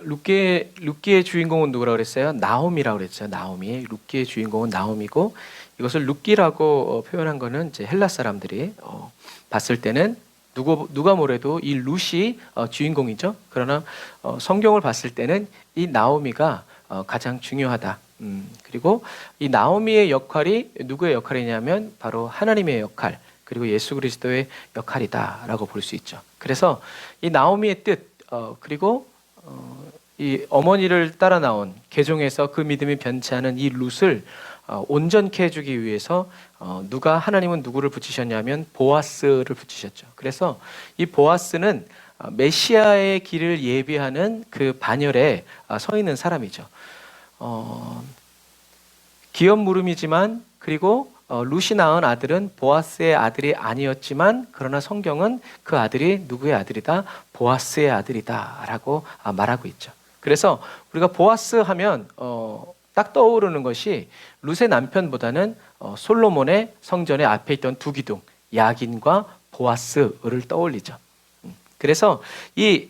룻기의 주인공은 누구라고 그랬어요? 나오미라고 그랬죠. 나오미. 룻기의 주인공은 나오미고, 이것을 룻기라고 표현한 거는 이제 헬라 사람들이 봤을 때는 누가 뭐래도 이 룻이 주인공이죠. 그러나 성경을 봤을 때는 이 나오미가 가장 중요하다. 그리고 이 나오미의 역할이 누구의 역할이냐면 바로 하나님의 역할, 그리고 예수 그리스도의 역할이다라고 볼 수 있죠. 그래서 이 나오미의 뜻, 그리고 이 어머니를 따라 나온 개종에서 그 믿음이 변치 않은 이 룻을 온전케 해주기 위해서 하나님은 누구를 붙이셨냐면 보아스를 붙이셨죠. 그래서 이 보아스는 메시아의 길을 예비하는 그 반열에 서 있는 사람이죠. 기업 물음이지만, 그리고 룻이 낳은 아들은 보아스의 아들이 아니었지만, 그러나 성경은 그 아들이 누구의 아들이다? 보아스의 아들이다라고 말하고 있죠. 그래서 우리가 보아스 하면 딱 떠오르는 것이 룻의 남편보다는 솔로몬의 성전의 앞에 있던 두 기둥, 야긴과 보아스를 떠올리죠. 그래서 이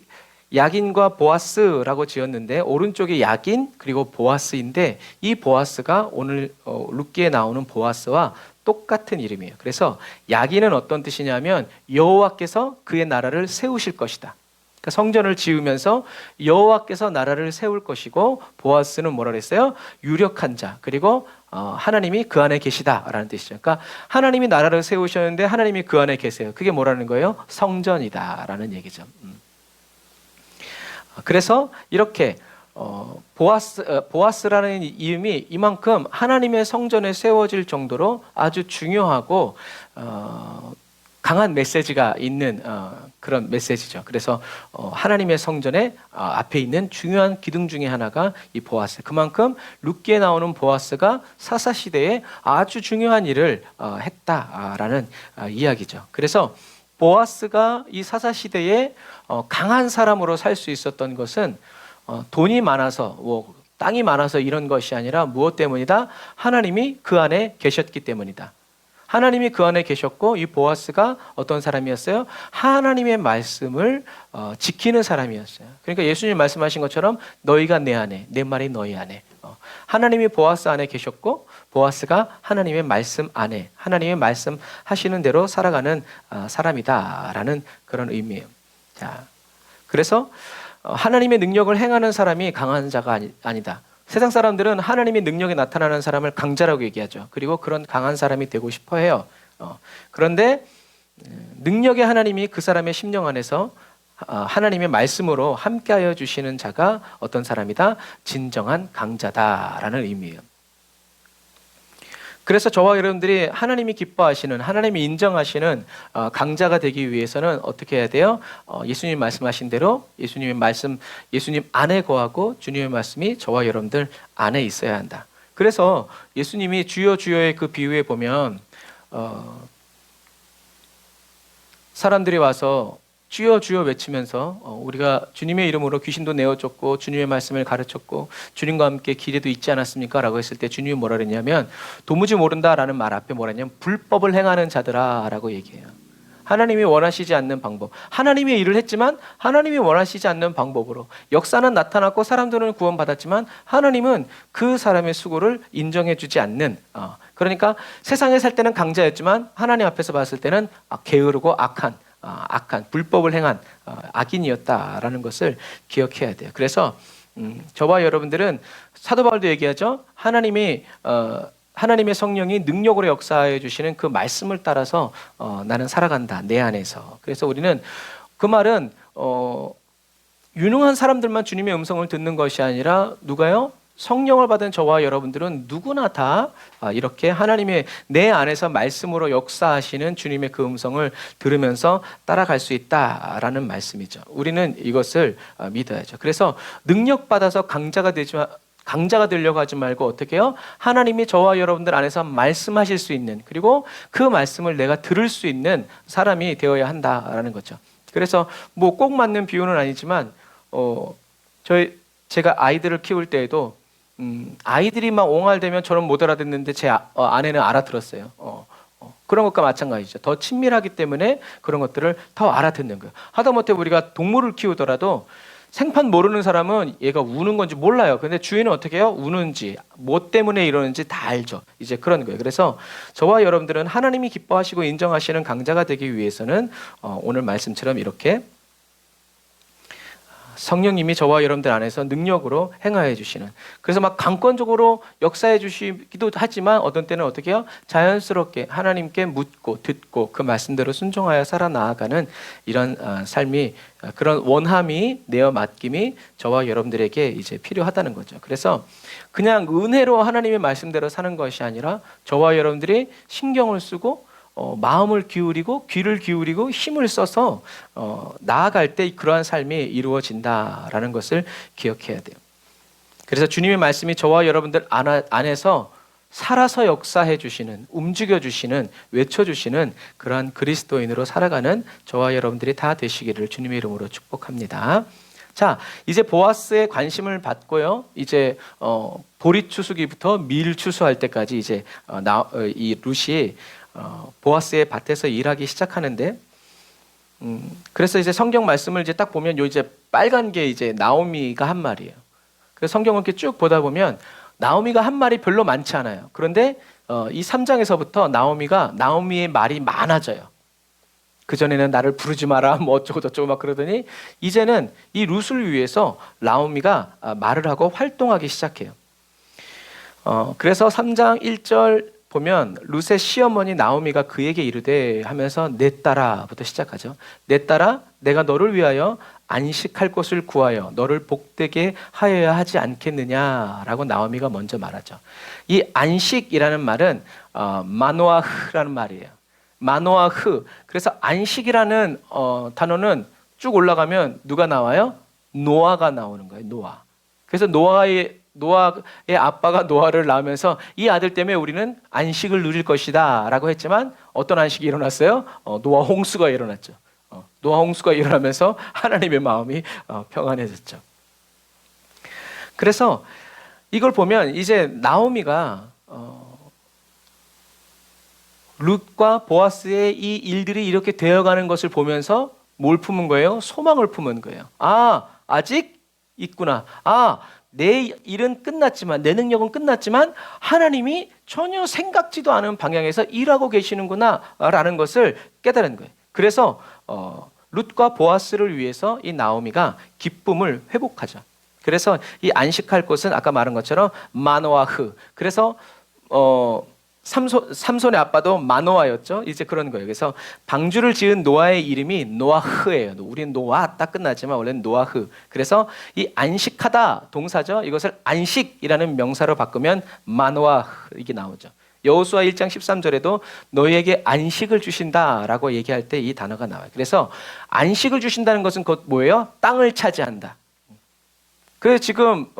야긴과 보아스라고 지었는데, 오른쪽이 야긴 그리고 보아스인데, 이 보아스가 오늘 룻기에 나오는 보아스와 똑같은 이름이에요. 그래서 야긴은 어떤 뜻이냐면 여호와께서 그의 나라를 세우실 것이다. 그러니까 성전을 지으면서 여호와께서 나라를 세울 것이고, 보아스는 뭐라 그랬어요? 유력한 자, 그리고 하나님이 그 안에 계시다라는 뜻이죠. 그러니까 하나님이 나라를 세우셨는데 하나님이 그 안에 계세요. 그게 뭐라는 거예요? 성전이다라는 얘기죠. 그래서 이렇게 보아스라는 이름이 이만큼 하나님의 성전에 세워질 정도로 아주 중요하고 강한 메시지가 있는 그런 메시지죠. 그래서 하나님의 성전에 앞에 있는 중요한 기둥 중에 하나가 이 보아스. 그만큼 룻기에 나오는 보아스가 사사 시대에 아주 중요한 일을 했다라는 이야기죠. 그래서 보아스가 이 사사 시대에 강한 사람으로 살 수 있었던 것은 돈이 많아서, 땅이 많아서 이런 것이 아니라 무엇 때문이다? 하나님이 그 안에 계셨기 때문이다. 하나님이 그 안에 계셨고, 이 보아스가 어떤 사람이었어요? 하나님의 말씀을 지키는 사람이었어요. 그러니까 예수님 말씀하신 것처럼 너희가 내 안에, 내 말이 너희 안에. 하나님이 보아스 안에 계셨고, 보아스가 하나님의 말씀 안에, 하나님의 말씀하시는 대로 살아가는 사람이다라는 그런 의미예요. 자, 그래서 하나님의 능력을 행하는 사람이 강한 자가 아니다. 세상 사람들은 하나님의 능력이 나타나는 사람을 강자라고 얘기하죠. 그리고 그런 강한 사람이 되고 싶어 해요. 그런데 능력의 하나님이 그 사람의 심령 안에서 하나님의 말씀으로 함께하여 주시는 자가 어떤 사람이다? 진정한 강자다라는 의미예요. 그래서 저와 여러분들이 하나님이 기뻐하시는, 하나님이 인정하시는 강자가 되기 위해서는 어떻게 해야 돼요? 예수님 말씀하신 대로 예수님 안에 거하고 주님의 말씀이 저와 여러분들 안에 있어야 한다. 그래서 예수님이 주여 주여의 그 비유에 보면 사람들이 와서 주여 주여 외치면서 우리가 주님의 이름으로 귀신도 내어줬고 주님의 말씀을 가르쳤고 주님과 함께 기례도 있지 않았습니까? 라고 했을 때 주님이 뭐라 그랬냐면, 도무지 모른다라는 말 앞에 뭐라 했냐면 불법을 행하는 자들아 라고 얘기해요. 하나님이 원하시지 않는 방법, 하나님의 일을 했지만 하나님이 원하시지 않는 방법으로 역사는 나타났고 사람들은 구원받았지만 하나님은 그 사람의 수고를 인정해 주지 않는, 그러니까 세상에 살 때는 강자였지만 하나님 앞에서 봤을 때는 게으르고 악한 불법을 행한 악인이었다라는 것을 기억해야 돼요. 그래서 저와 여러분들은 사도 바울도 얘기하죠. 하나님의 성령이 능력으로 역사해 주시는 그 말씀을 따라서 나는 살아간다, 내 안에서. 그래서 우리는 그 말은 유능한 사람들만 주님의 음성을 듣는 것이 아니라 누가요? 성령을 받은 저와 여러분들은 누구나 다 이렇게 하나님의 내 안에서 말씀으로 역사하시는 주님의 그 음성을 들으면서 따라갈 수 있다라는 말씀이죠. 우리는 이것을 믿어야죠. 그래서 능력 받아서 강자가 되려고 하지 말고 어떻게 해요? 하나님이 저와 여러분들 안에서 말씀하실 수 있는, 그리고 그 말씀을 내가 들을 수 있는 사람이 되어야 한다라는 거죠. 그래서 뭐 꼭 맞는 비유는 아니지만 제가 아이들을 키울 때에도 아이들이 막 옹알대면 저는 못 알아듣는데 제 아내는 알아들었어요. 그런 것과 마찬가지죠. 더 친밀하기 때문에 그런 것들을 더 알아듣는 거예요. 하다못해 우리가 동물을 키우더라도 생판 모르는 사람은 얘가 우는 건지 몰라요. 근데 주인은 어떻게 해요? 우는지, 뭐 때문에 이러는지 다 알죠. 이제 그런 거예요. 그래서 저와 여러분들은 하나님이 기뻐하시고 인정하시는 강자가 되기 위해서는 오늘 말씀처럼 이렇게 성령님이 저와 여러분들 안에서 능력으로 행하여 주시는, 그래서 막 강권적으로 역사해 주시기도 하지만 어떤 때는 어떻게 해요? 자연스럽게 하나님께 묻고 듣고 그 말씀대로 순종하여 살아나가는 이런 삶이, 그런 원함이, 내어 맡김이 저와 여러분들에게 이제 필요하다는 거죠. 그래서 그냥 은혜로 하나님의 말씀대로 사는 것이 아니라 저와 여러분들이 신경을 쓰고 마음을 기울이고 귀를 기울이고 힘을 써서 나아갈 때 그러한 삶이 이루어진다라는 것을 기억해야 돼요. 그래서 주님의 말씀이 저와 여러분들 안에서 살아서 역사해 주시는, 움직여 주시는, 외쳐 주시는 그러한 그리스도인으로 살아가는 저와 여러분들이 다 되시기를 주님의 이름으로 축복합니다. 자, 이제 보아스의 관심을 받고요. 이제 보리 추수기부터 밀 추수할 때까지 이제 이 룻이 보아스의 밭에서 일하기 시작하는데, 그래서 이제 성경 말씀을 이제 딱 보면 요 이제 빨간 게 이제 나오미가 한 말이에요. 그래서 성경을 이렇게 쭉 보다 보면 나오미가 한 말이 별로 많지 않아요. 그런데 이 3장에서부터 나오미의 말이 많아져요. 그 전에는 나를 부르지 마라 뭐 어쩌고 저쩌고 막 그러더니 이제는 이 룻을 위해서 나오미가 말을 하고 활동하기 시작해요. 그래서 3장 1절 보면 룻의 시어머니 나오미가 그에게 이르되 하면서 내 딸아부터 시작하죠. 내 딸아, 내가 너를 위하여 안식할 곳을 구하여 너를 복되게 하여야 하지 않겠느냐라고 나오미가 먼저 말하죠. 이 안식이라는 말은 마노아흐라는 말이에요. 마노아흐. 그래서 안식이라는 단어는 쭉 올라가면 누가 나와요? 노아가 나오는 거예요. 노아. 그래서 노아의 아빠가 노아를 낳으면서 이 아들 때문에 우리는 안식을 누릴 것이다 라고 했지만 어떤 안식이 일어났어요? 노아 홍수가 일어났죠. 노아 홍수가 일어나면서 하나님의 마음이 평안해졌죠. 그래서 이걸 보면 이제 나오미가 룻과 보아스의 이 일들이 이렇게 되어가는 것을 보면서 뭘 품은 거예요? 소망을 품은 거예요. 아직 있구나. 내 일은 끝났지만, 내 능력은 끝났지만 하나님이 전혀 생각지도 않은 방향에서 일하고 계시는구나 라는 것을 깨달은 거예요. 그래서 룻과 보아스를 위해서 이 나오미가 기쁨을 회복하죠. 그래서 이 안식할 곳은 아까 말한 것처럼 마노아흐. 그래서 삼손의 아빠도 마노아였죠. 이제 그런 거예요. 그래서 방주를 지은 노아의 이름이 노아흐예요. 우리는 노아 딱 끝나지만 원래는 노아흐. 그래서 이 안식하다 동사죠. 이것을 안식이라는 명사로 바꾸면 마노아흐 이게 나오죠. 여호수아 1장 13절에도 너희에게 안식을 주신다라고 얘기할 때 이 단어가 나와요. 그래서 안식을 주신다는 것은 곧 뭐예요? 땅을 차지한다. 그래서 지금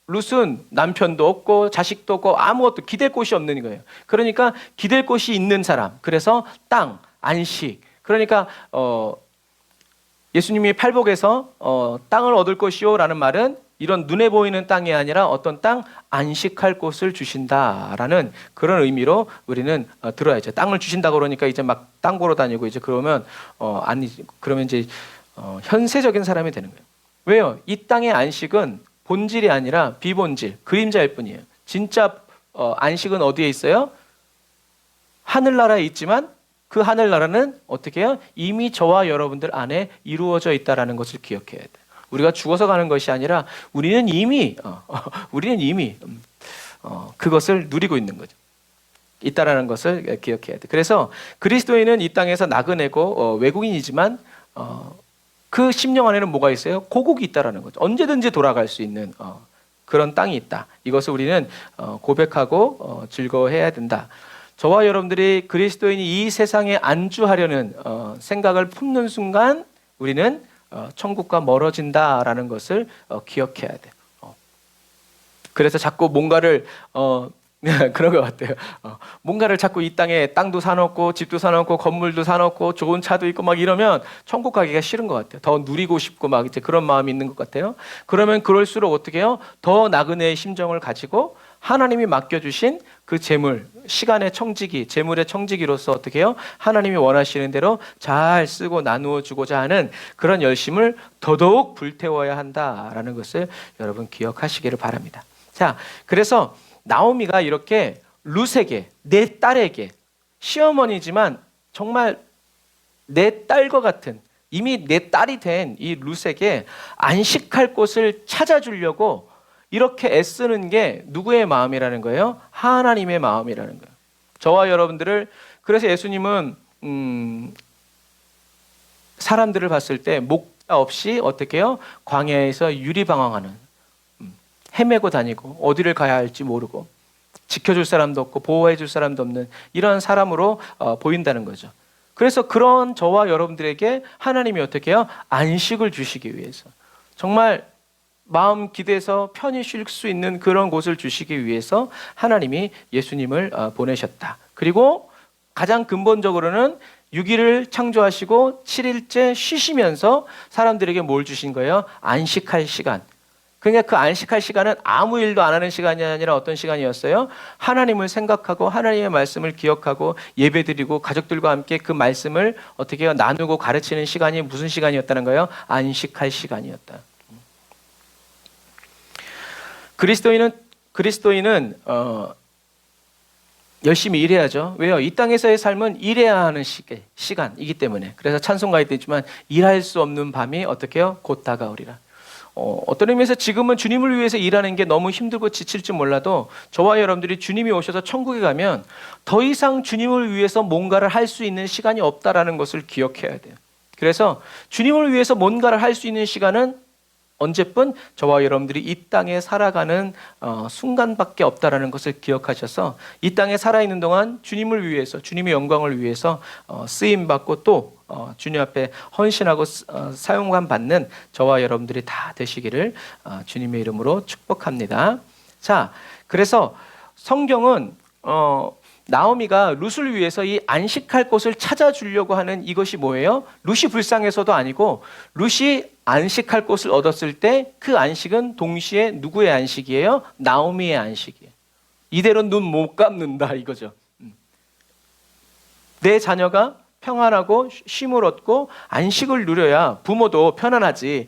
룻은 남편도 없고 자식도 없고 아무것도 기댈 곳이 없는 거예요. 그러니까 기댈 곳이 있는 사람. 그래서 땅, 안식. 그러니까 예수님이 팔복에서 땅을 얻을 것이요 라는 말은 이런 눈에 보이는 땅이 아니라 어떤 땅, 안식할 곳을 주신다라는 그런 의미로 우리는 들어야죠. 땅을 주신다고 그러니까 이제 막 땅 보러 다니고 이제 그러면 그러면 이제 현세적인 사람이 되는 거예요. 왜요? 이 땅의 안식은 본질이 아니라 비본질, 그림자일 뿐이에요. 진짜 안식은 어디에 있어요? 하늘나라에 있지만 그 하늘나라는 어떻게 해요? 이미 저와 여러분들 안에 이루어져 있다는 것을 기억해야 돼요. 우리가 죽어서 가는 것이 아니라 우리는 이미 그것을 누리고 있는 거죠. 있다라는 것을 기억해야 돼. 그래서 그리스도인은 이 땅에서 나그네고 외국인이지만 그 심령 안에는 뭐가 있어요? 고국이 있다라는 거죠. 언제든지 돌아갈 수 있는 그런 땅이 있다. 이것을 우리는 고백하고 즐거워해야 된다. 저와 여러분들이 그리스도인이 이 세상에 안주하려는 생각을 품는 순간 우리는 천국과 멀어진다라는 것을 기억해야 돼. 그래서 자꾸 뭔가를 그런 것 같아요. 뭔가를 자꾸 이 땅에 땅도 사놓고 집도 사놓고 건물도 사놓고 좋은 차도 있고 막 이러면 천국 가기가 싫은 것 같아요. 더 누리고 싶고 막 이제 그런 마음이 있는 것 같아요. 그러면 그럴수록 어떻게 해요? 더 나그네의 심정을 가지고 하나님이 맡겨주신 그 재물, 시간의 청지기, 재물의 청지기로서 어떻게 해요? 하나님이 원하시는 대로 잘 쓰고 나누어 주고자 하는 그런 열심을 더더욱 불태워야 한다라는 것을 여러분 기억하시기를 바랍니다. 자, 그래서 나오미가 이렇게 룻에게, 내 딸에게, 시어머니지만 정말 내 딸과 같은, 이미 내 딸이 된 이 룻에게 안식할 곳을 찾아주려고 이렇게 애쓰는 게 누구의 마음이라는 거예요? 하나님의 마음이라는 거예요. 저와 여러분들을, 그래서 예수님은 사람들을 봤을 때 목자 없이 어떻게 해요? 광야에서 유리방황하는, 헤매고 다니고 어디를 가야 할지 모르고 지켜줄 사람도 없고 보호해줄 사람도 없는 이런 사람으로 보인다는 거죠. 그래서 그런 저와 여러분들에게 하나님이 어떻게 해요? 안식을 주시기 위해서, 정말 마음 기대서 편히 쉴 수 있는 그런 곳을 주시기 위해서 하나님이 예수님을 보내셨다. 그리고 가장 근본적으로는 6일을 창조하시고 7일째 쉬시면서 사람들에게 뭘 주신 거예요? 안식할 시간. 그러니까 그 안식할 시간은 아무 일도 안 하는 시간이 아니라 어떤 시간이었어요? 하나님을 생각하고 하나님의 말씀을 기억하고 예배드리고 가족들과 함께 그 말씀을 어떻게 해요? 나누고 가르치는 시간이 무슨 시간이었다는 거예요? 안식할 시간이었다. 그리스도인은 열심히 일해야죠. 왜요? 이 땅에서의 삶은 일해야 하는 시간이기 때문에. 그래서 찬송가에 있지만 일할 수 없는 밤이 어떻게 해요? 곧 다가오리라. 어떤 의미에서 지금은 주님을 위해서 일하는 게 너무 힘들고 지칠지 몰라도 저와 여러분들이 주님이 오셔서 천국에 가면 더 이상 주님을 위해서 뭔가를 할 수 있는 시간이 없다라는 것을 기억해야 돼요. 그래서 주님을 위해서 뭔가를 할 수 있는 시간은 언제뿐 저와 여러분들이 이 땅에 살아가는 순간밖에 없다라는 것을 기억하셔서 이 땅에 살아있는 동안 주님을 위해서, 주님의 영광을 위해서 쓰임받고 또 주님 앞에 헌신하고 사용감 받는 저와 여러분들이 다 되시기를 주님의 이름으로 축복합니다. 자, 그래서 성경은 나오미가 룻을 위해서 이 안식할 곳을 찾아주려고 하는 이것이 뭐예요? 룻이 불쌍해서도 아니고, 룻이 안식할 곳을 얻었을 때 그 안식은 동시에 누구의 안식이에요? 나오미의 안식이에요. 이대로 눈 못 감는다 이거죠. 내 자녀가 평안하고 쉼을 얻고 안식을 누려야 부모도 편안하지.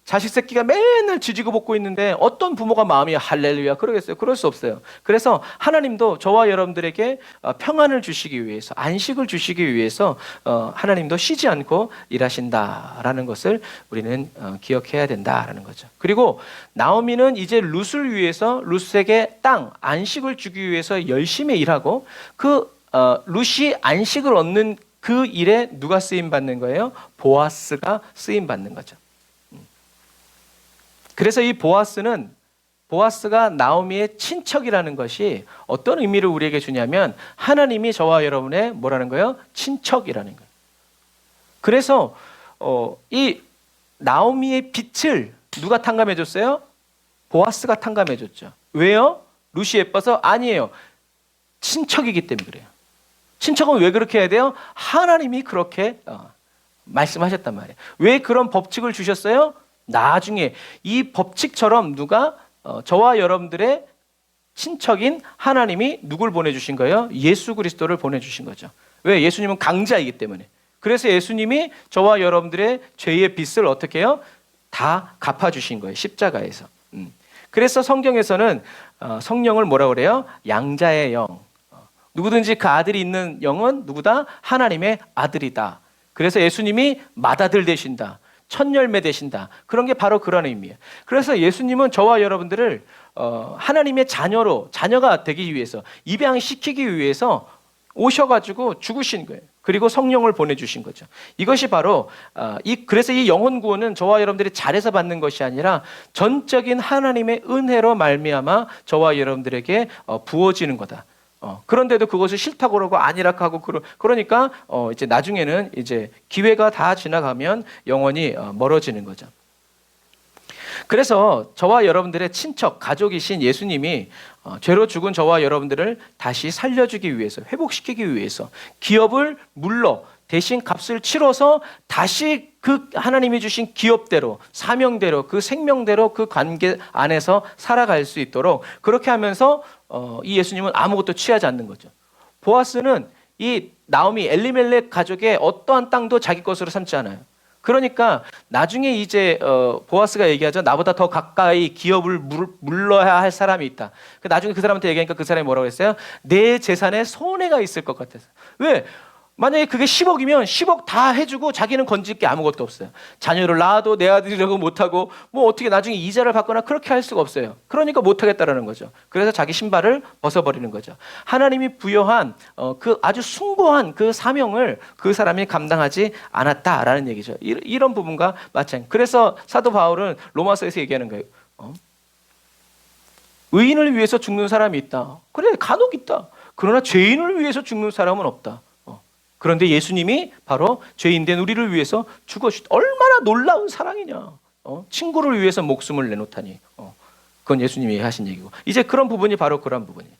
자식 새끼가 맨날 지지고 볶고 있는데 어떤 부모가 마음이 할렐루야 그러겠어요? 그럴 수 없어요. 그래서 하나님도 저와 여러분들에게 평안을 주시기 위해서, 안식을 주시기 위해서 하나님도 쉬지 않고 일하신다라는 것을 우리는 기억해야 된다라는 거죠. 그리고 나오미는 이제 룻을 위해서, 룻에게 땅, 안식을 주기 위해서 열심히 일하고, 그 룻이 안식을 얻는 그 일에 누가 쓰임 받는 거예요? 보아스가 쓰임 받는 거죠. 그래서 이 보아스가 나오미의 친척이라는 것이 어떤 의미를 우리에게 주냐면, 하나님이 저와 여러분의 뭐라는 거예요? 친척이라는 거예요. 그래서 이 나오미의 빛을 누가 탕감해 줬어요? 보아스가 탕감해 줬죠. 왜요? 룻이 예뻐서? 아니에요. 친척이기 때문에 그래요. 친척은 왜 그렇게 해야 돼요? 하나님이 그렇게 말씀하셨단 말이에요. 왜 그런 법칙을 주셨어요? 나중에 이 법칙처럼 누가 저와 여러분들의 친척인 하나님이 누굴 보내주신 거예요? 예수 그리스도를 보내주신 거죠. 왜? 예수님은 강자이기 때문에. 그래서 예수님이 저와 여러분들의 죄의 빚을 어떻게 해요? 다 갚아주신 거예요. 십자가에서. 그래서 성경에서는 성령을 뭐라 그래요? 양자의 영. 누구든지 그 아들이 있는 영은 누구다? 하나님의 아들이다. 그래서 예수님이 맏아들 되신다. 첫 열매 되신다. 그런 게 바로 그런 의미예요. 그래서 예수님은 저와 여러분들을 하나님의 자녀가 되기 위해서, 입양시키기 위해서 오셔가지고 죽으신 거예요. 그리고 성령을 보내주신 거죠. 이것이 바로 그래서 이 영혼 구원은 저와 여러분들이 잘해서 받는 것이 아니라 전적인 하나님의 은혜로 말미암아 저와 여러분들에게 부어지는 거다. 그런데도 그것을 싫다고 그러고 아니라고 하고 그러니까 이제 나중에는 이제 기회가 다 지나가면 영원히 멀어지는 거죠. 그래서 저와 여러분들의 친척, 가족이신 예수님이 죄로 죽은 저와 여러분들을 다시 살려주기 위해서, 회복시키기 위해서 기업을 물러 대신 값을 치러서 다시 그 하나님이 주신 기업대로, 사명대로, 그 생명대로 그 관계 안에서 살아갈 수 있도록 그렇게 하면서 이 예수님은 아무것도 취하지 않는 거죠. 보아스는 이 나오미 엘리멜렉 가족의 어떠한 땅도 자기 것으로 삼지 않아요. 그러니까 나중에 이제 보아스가 얘기하죠. 나보다 더 가까이 기업을 물러야 할 사람이 있다. 나중에 그 사람한테 얘기하니까 그 사람이 뭐라고 했어요? 내 재산에 손해가 있을 것 같아서. 왜? 만약에 그게 10억이면 10억 다 해주고 자기는 건질 게 아무것도 없어요. 자녀를 낳아도 내 아들이라고 못하고 뭐 어떻게 나중에 이자를 받거나 그렇게 할 수가 없어요. 그러니까 못하겠다라는 거죠. 그래서 자기 신발을 벗어버리는 거죠. 하나님이 부여한 그 아주 숭고한 그 사명을 그 사람이 감당하지 않았다라는 얘기죠. 이런 부분과 마찬가지. 그래서 사도 바울은 로마서에서 얘기하는 거예요. 의인을 위해서 죽는 사람이 있다. 그래, 간혹 있다. 그러나 죄인을 위해서 죽는 사람은 없다. 그런데 예수님이 바로 죄인된 우리를 위해서 죽으셨다. 얼마나 놀라운 사랑이냐. 친구를 위해서 목숨을 내놓다니. 그건 예수님이 하신 얘기고. 이제 그런 부분이 바로 그런 부분이에요.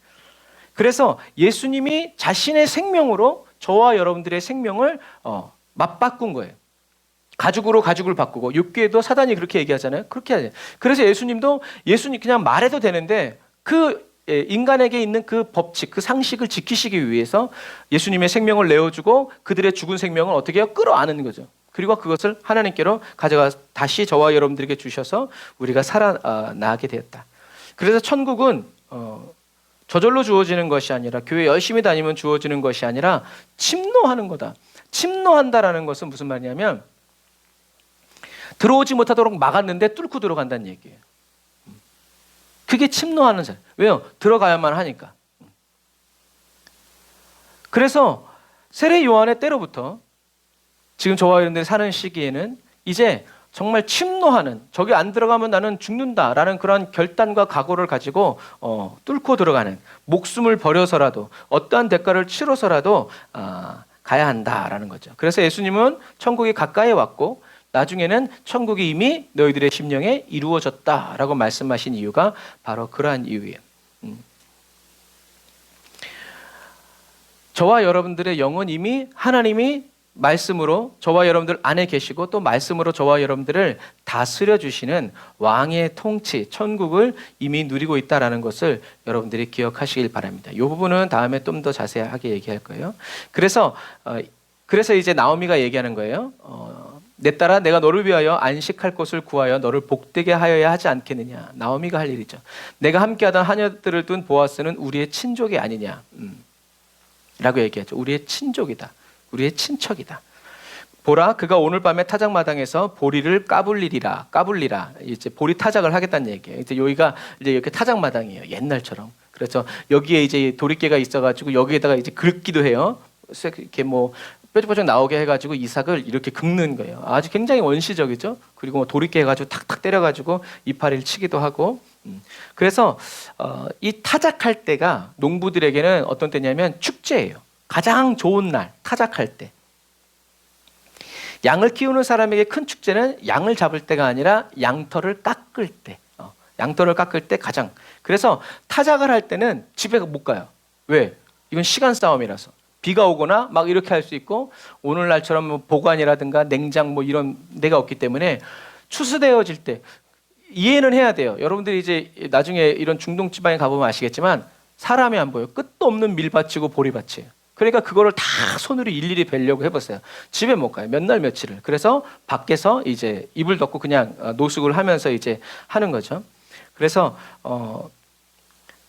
그래서 예수님이 자신의 생명으로 저와 여러분들의 생명을 맞바꾼 거예요. 가죽으로 가죽을 바꾸고, 육계에도 사단이 그렇게 얘기하잖아요. 그렇게 하죠. 그래서 예수님 그냥 말해도 되는데 인간에게 있는 그 법칙, 그 상식을 지키시기 위해서 예수님의 생명을 내어주고 그들의 죽은 생명을 어떻게 해요? 끌어안는 거죠. 그리고 그것을 하나님께로 가져가 다시 저와 여러분들에게 주셔서 우리가 살아나게 되었다. 그래서 천국은 저절로 주어지는 것이 아니라, 교회 열심히 다니면 주어지는 것이 아니라 침노하는 거다. 침노한다라는 것은 무슨 말이냐면 들어오지 못하도록 막았는데 뚫고 들어간다는 얘기예요. 그게 침노하는 사람. 왜요? 들어가야만 하니까. 그래서 세례 요한의 때로부터 지금 저와 여러분들이 사는 시기에는 이제 정말 침노하는, 저기 안 들어가면 나는 죽는다라는 그런 결단과 각오를 가지고 뚫고 들어가는, 목숨을 버려서라도 어떠한 대가를 치러서라도 가야 한다라는 거죠. 그래서 예수님은 천국이 가까이 왔고 나중에는 천국이 이미 너희들의 심령에 이루어졌다라고 말씀하신 이유가 바로 그러한 이유예요. 저와 여러분들의 영은 이미 하나님이 말씀으로 저와 여러분들 안에 계시고 또 말씀으로 저와 여러분들을 다스려 주시는 왕의 통치, 천국을 이미 누리고 있다는 것을 여러분들이 기억하시길 바랍니다. 이 부분은 다음에 좀 더 자세하게 얘기할 거예요. 그래서 이제 나오미가 얘기하는 거예요. 내 딸아, 내가 너를 위하여 안식할 곳을 구하여 너를 복되게 하여야 하지 않겠느냐. 나오미가 할 일이죠. 내가 함께하던 하녀들을 둔 보아스는 우리의 친족이 아니냐. 라고 얘기하죠. 우리의 친족이다. 우리의 친척이다. 보라, 그가 오늘 밤에 타작마당에서 보리를 까불리라. 이제 보리 타작을 하겠다는 얘기예요. 이제 여기가 이제 이렇게 타작마당이에요. 옛날처럼. 그래서 여기에 이제 도리깨가 있어가지고 여기에다가 이제 긁기도 해요. 이렇게 뭐 뾰족뾰족 나오게 해가지고 이삭을 이렇게 긁는 거예요. 아주 굉장히 원시적이죠. 그리고 뭐 도리깨 해가지고 탁탁 때려가지고 이파리를 치기도 하고. 그래서 이 타작할 때가 농부들에게는 어떤 때냐면 축제예요. 가장 좋은 날, 타작할 때. 양을 키우는 사람에게 큰 축제는 양을 잡을 때가 아니라 양털을 깎을 때. 양털을 깎을 때 가장. 그래서 타작을 할 때는 집에 못 가요. 왜? 이건 시간 싸움이라서. 비가 오거나 막 이렇게 할 수 있고, 오늘날처럼 뭐 보관이라든가 냉장 뭐 이런 데가 없기 때문에 추수되어질 때 이해는 해야 돼요. 여러분들이 이제 나중에 이런 중동 지방에 가보면 아시겠지만 사람이 안 보여. 끝도 없는 밀밭이고 보리밭이에요. 그러니까 그거를 다 손으로 일일이 베려고 해보세요. 집에 못 가요. 몇 날 며칠을. 그래서 밖에서 이제 이불 덮고 그냥 노숙을 하면서 이제 하는 거죠. 그래서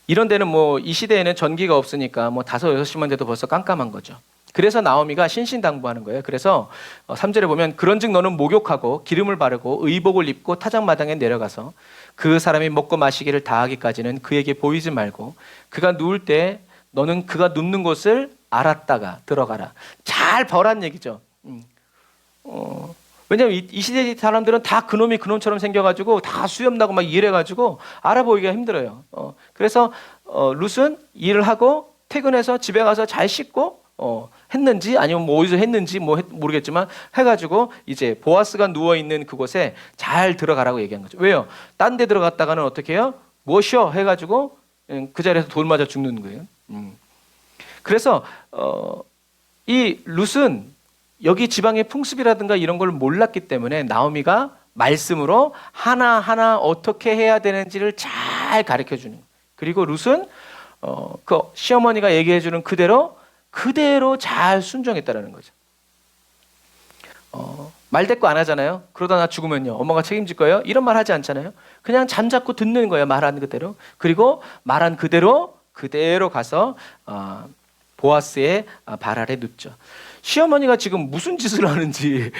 이런 데는 뭐 이 시대에는 전기가 없으니까 뭐 5, 6시만 돼도 벌써 깜깜한 거죠. 그래서 나오미가 신신당부하는 거예요. 그래서 3절에 보면 그런즉 너는 목욕하고 기름을 바르고 의복을 입고 타작마당에 내려가서 그 사람이 먹고 마시기를 다하기까지는 그에게 보이지 말고 그가 누울 때 너는 그가 눕는 곳을 알았다가 들어가라. 잘 벌한 얘기죠. 왜냐하면 이 시대 사람들은 다 그놈이 그놈처럼 생겨가지고 다 수염나고 막 이래가지고 알아보기가 힘들어요. 그래서 룻은 일을 하고 퇴근해서 집에 가서 잘 씻고 했는지 아니면 뭐 어디서 했는지 모르겠지만 해가지고 이제 보아스가 누워있는 그곳에 잘 들어가라고 얘기한 거죠. 왜요? 딴 데 들어갔다가는 어떻게 해요? 무엇이요? 해가지고 그 자리에서 돌 맞아 죽는 거예요. 그래서 이 룻은 여기 지방의 풍습이라든가 이런 걸 몰랐기 때문에 나오미가 말씀으로 하나하나 어떻게 해야 되는지를 잘 가르쳐 주는 거예요. 그리고 룻은 그 시어머니가 얘기해 주는 그대로 잘 순종했다라는 거죠. 말대꾸 안 하잖아요. 그러다 나 죽으면요, 엄마가 책임질 거예요? 이런 말 하지 않잖아요. 그냥 잠자코 듣는 거예요. 말한 그대로. 그리고 말한 그대로 가서 보아스의 발 아래 눕죠. 시어머니가 지금 무슨 짓을 하는지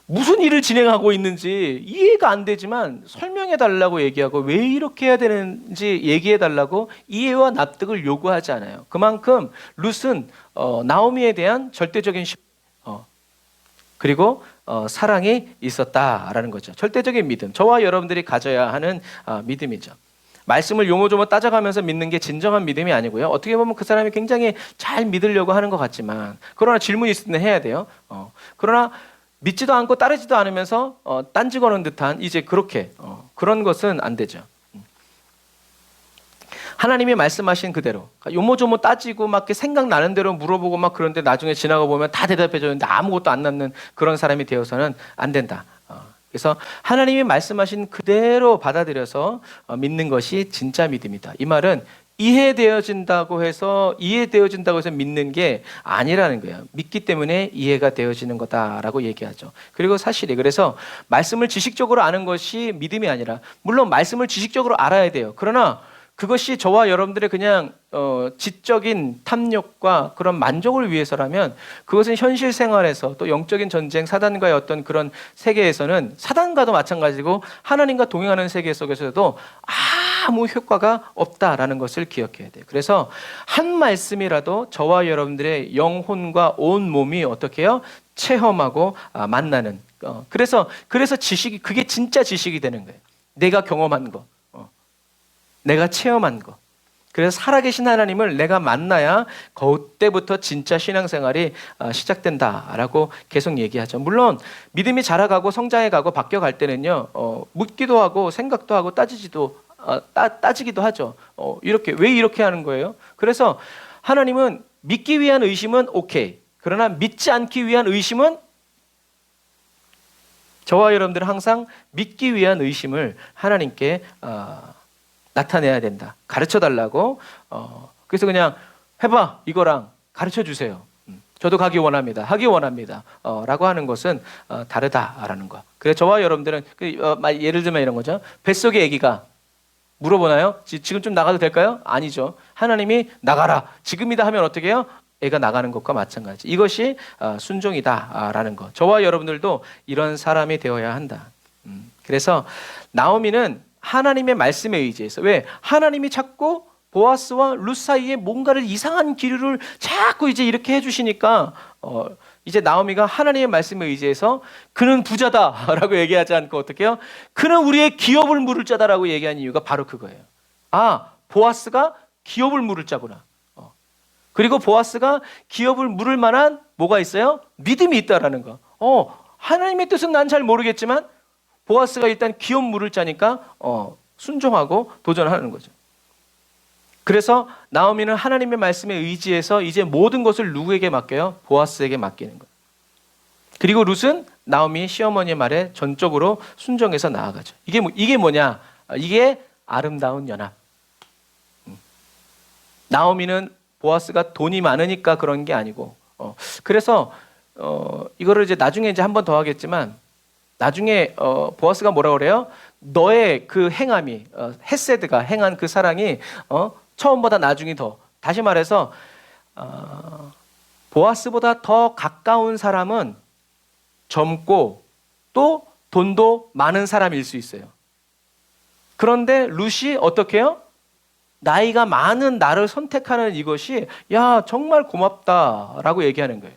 무슨 일을 진행하고 있는지 이해가 안 되지만 설명해 달라고 얘기하고 왜 이렇게 해야 되는지 얘기해 달라고 이해와 납득을 요구하지 않아요. 그만큼 룻은 나오미에 대한 절대적인 그리고 사랑이 있었다라는 거죠. 절대적인 믿음, 저와 여러분들이 가져야 하는 믿음이죠. 말씀을 요모조모 따져가면서 믿는 게 진정한 믿음이 아니고요. 어떻게 보면 그 사람이 굉장히 잘 믿으려고 하는 것 같지만, 그러나 질문이 있을 때 해야 돼요. 그러나 믿지도 않고 따르지도 않으면서 딴지 거는 듯한 이제 그렇게 그런 것은 안 되죠. 하나님이 말씀하신 그대로 요모조모 따지고 막 생각나는 대로 물어보고 막 그런데 나중에 지나가 보면 다 대답해 줬는데 아무것도 안 남는 그런 사람이 되어서는 안 된다. 그래서 하나님이 말씀하신 그대로 받아들여서 믿는 것이 진짜 믿음이다. 이 말은 이해되어진다고 해서 믿는 게 아니라는 거예요. 믿기 때문에 이해가 되어지는 거다라고 얘기하죠. 그리고 사실이 그래서 말씀을 지식적으로 아는 것이 믿음이 아니라, 물론 말씀을 지식적으로 알아야 돼요. 그러나 그것이 저와 여러분들의 그냥 지적인 탐욕과 그런 만족을 위해서라면 그것은 현실 생활에서 또 영적인 전쟁, 사단과의 어떤 그런 세계에서는 사단과도 마찬가지고 하나님과 동행하는 세계 속에서도 아무 효과가 없다라는 것을 기억해야 돼요. 그래서 한 말씀이라도 저와 여러분들의 영혼과 온 몸이 어떻게 해요? 체험하고 만나는. 그래서 지식이, 그게 진짜 지식이 되는 거예요. 내가 경험한 거. 내가 체험한 거. 그래서 살아계신 하나님을 내가 만나야 그때부터 진짜 신앙생활이 시작된다라고 계속 얘기하죠. 물론 믿음이 자라가고 성장해가고 바뀌어갈 때는요, 묻기도 하고 생각도 하고 따지기도 하죠. 이렇게 왜 이렇게 하는 거예요? 그래서 하나님은 믿기 위한 의심은 오케이. 그러나 믿지 않기 위한 의심은, 저와 여러분들은 항상 믿기 위한 의심을 하나님께 나타내야 된다. 가르쳐 달라고. 그래서 그냥 해봐, 이거랑 가르쳐 주세요. 저도 하기 원합니다. 라고 하는 것은 다르다라는 거. 그래서 저와 여러분들은 예를 들면 이런 거죠. 뱃속의 아기가 물어보나요? 지금 좀 나가도 될까요? 아니죠. 하나님이 나가라, 지금이다 하면 어떻게 해요? 애가 나가는 것과 마찬가지. 이것이 순종이다라는 것. 저와 여러분들도 이런 사람이 되어야 한다. 그래서 나오미는 하나님의 말씀에 의지해서, 왜? 하나님이 자꾸 보아스와 룻 사이에 뭔가를 이상한 기류를 자꾸 이제 이렇게 해주시니까 이제 나오미가 하나님의 말씀에 의지해서 그는 부자다라고 얘기하지 않고 어떻게 해요? 그는 우리의 기업을 물을 자다라고 얘기한 이유가 바로 그거예요. 보아스가 기업을 물을 자구나. 그리고 보아스가 기업을 물을 만한 뭐가 있어요? 믿음이 있다라는 거. 하나님의 뜻은 난 잘 모르겠지만 보아스가 일단 기업 물을 자니까 순종하고 도전하는 거죠. 그래서 나오미는 하나님의 말씀에 의지해서 이제 모든 것을 누구에게 맡겨요? 보아스에게 맡기는 거예요. 그리고 룻은 나오미 시어머니의 말에 전적으로 순종해서 나아가죠. 이게 뭐냐? 이게 아름다운 연합. 나오미는 보아스가 돈이 많으니까 그런 게 아니고, 그래서 이거를 이제 나중에 이제 한 번 더 하겠지만, 나중에 보아스가 뭐라 그래요? 너의 그 행함이, 헤세드가 행한 그 사랑이 처음보다 나중에 더, 다시 말해서 보아스보다 더 가까운 사람은 젊고 또 돈도 많은 사람일 수 있어요. 그런데 룻이 어떻게 해요? 나이가 많은 나를 선택하는 이것이, 야, 정말 고맙다라고 얘기하는 거예요.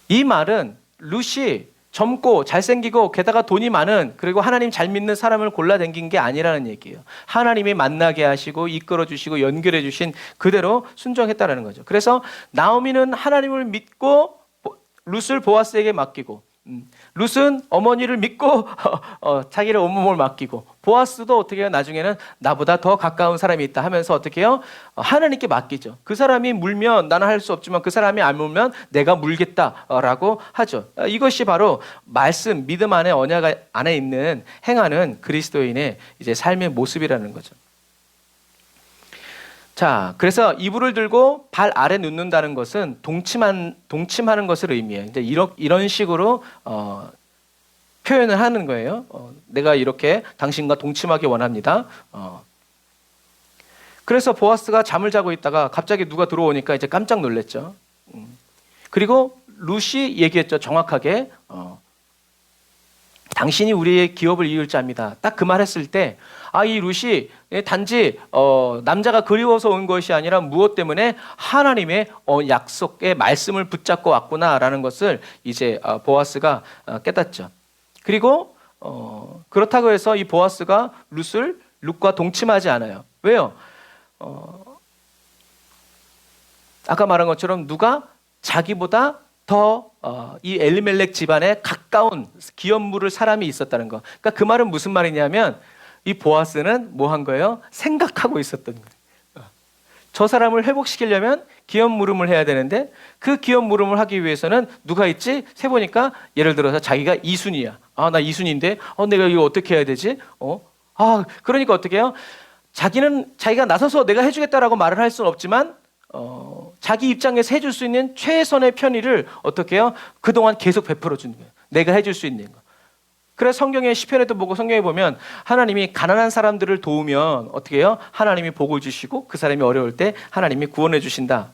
이 말은 룻이 젊고 잘생기고 게다가 돈이 많은, 그리고 하나님 잘 믿는 사람을 골라당긴 게 아니라는 얘기예요. 하나님이 만나게 하시고 이끌어 주시고 연결해 주신 그대로 순종했다는 거죠. 그래서 나오미는 하나님을 믿고 룻을 보아스에게 맡기고, 룻은 어머니를 믿고 자기를 온몸을 맡기고, 보아스도 어떻게 해요? 나중에는 나보다 더 가까운 사람이 있다 하면서 어떻게 해요? 하나님께 맡기죠. 그 사람이 물면 나는 할 수 없지만 그 사람이 안 물면 내가 물겠다라고 하죠. 이것이 바로 말씀, 믿음 안에, 언약 안에 있는 행하는 그리스도인의 이제 삶의 모습이라는 거죠. 자, 그래서 이불을 들고 발 아래 눕는다는 것은 동침하는 것을 의미해요. 이제 이런 식으로 표현을 하는 거예요. 내가 이렇게 당신과 동침하기 원합니다. 그래서 보아스가 잠을 자고 있다가 갑자기 누가 들어오니까 이제 깜짝 놀랐죠. 그리고 룻이 얘기했죠. 정확하게 당신이 우리의 기업을 이을 자입니다. 딱 그 말 했을 때, 이 룻이 단지 남자가 그리워서 온 것이 아니라 무엇 때문에 하나님의 약속의 말씀을 붙잡고 왔구나라는 것을 이제 보아스가 깨닫죠. 그리고 그렇다고 해서 이 보아스가 룻과 동침하지 않아요. 왜요? 아까 말한 것처럼 누가 자기보다 더 이 엘리멜렉 집안에 가까운 기업 물을 사람이 있었다는 거. 그러니까 그 말은 무슨 말이냐면, 이 보아스는 뭐 한 거예요? 생각하고 있었던 거예요. 저 사람을 회복시키려면 기업 물음을 해야 되는데, 그 기업 물음을 하기 위해서는 누가 있지? 세보니까 예를 들어서 자기가 이순이야. 나 이순인데 내가 이거 어떻게 해야 되지? 그러니까 어떻게 해요? 자기가 나서서 내가 해주겠다라고 말을 할 수는 없지만 자기 입장에서 해줄 수 있는 최선의 편의를 어떻게 해요? 그동안 계속 베풀어 주는 거예요. 내가 해줄 수 있는 거. 그래서 성경의 시편에도 보고 성경에 보면 하나님이 가난한 사람들을 도우면 어떻게 해요? 하나님이 복을 주시고 그 사람이 어려울 때 하나님이 구원해 주신다.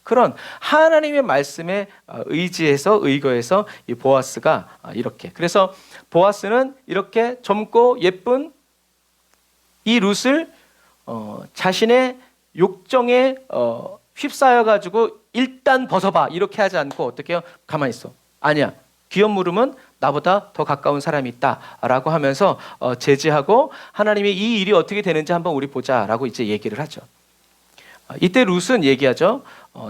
그런 하나님의 말씀에 의거해서 이 보아스가 이렇게. 그래서 보아스는 이렇게 젊고 예쁜 이 룻을 자신의 욕정에 휩싸여 가지고 일단 벗어봐 이렇게 하지 않고 어떻게 해요? 가만히 있어. 아니야. 기업 물음은 나보다 더 가까운 사람이 있다라고 하면서 제지하고, 하나님이 이 일이 어떻게 되는지 한번 우리 보자라고 이제 얘기를 하죠. 이때 룻은 얘기하죠.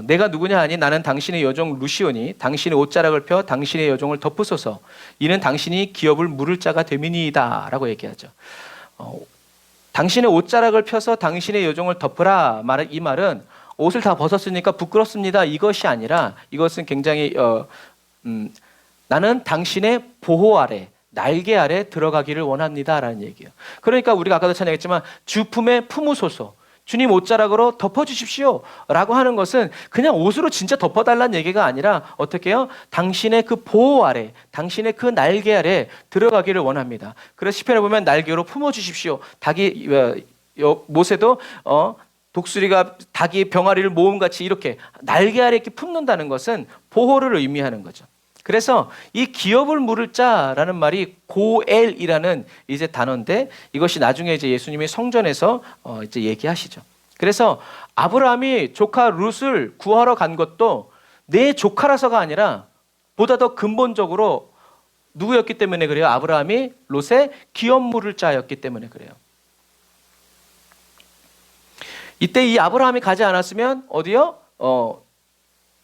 내가 누구냐 하니 나는 당신의 여종 룻이오니 당신의 옷자락을 펴 당신의 여종을 덮으소서. 이는 당신이 기업을 물을 자가 됨이니이다라고 얘기하죠. 당신의 옷자락을 펴서 당신의 여종을 덮으라. 이 말은 옷을 다 벗었으니까 부끄럽습니다. 이것이 아니라 이것은 굉장히 나는 당신의 보호 아래, 날개 아래 들어가기를 원합니다라는 얘기예요. 그러니까 우리가 아까도 찬양했지만 주품에 품으소서, 주님 옷자락으로 덮어주십시오 라고 하는 것은 그냥 옷으로 진짜 덮어달라는 얘기가 아니라 어떻게 해요? 당신의 그 보호 아래, 당신의 그 날개 아래 들어가기를 원합니다. 그래서 시편에 보면 날개로 품어주십시오. 모세도 독수리가 닭이 병아리를 모음같이 이렇게 날개 아래 이렇게 품는다는 것은 보호를 의미하는 거죠. 그래서 이 기업을 물을 자라는 말이 고엘이라는 이제 단어인데, 이것이 나중에 이제 예수님이 성전에서 이제 얘기하시죠. 그래서 아브라함이 조카 룻을 구하러 간 것도 내 조카라서가 아니라 보다 더 근본적으로 누구였기 때문에 그래요? 아브라함이 롯의 기업 물을 자였기 때문에 그래요. 이때 이 아브라함이 가지 않았으면 어디요?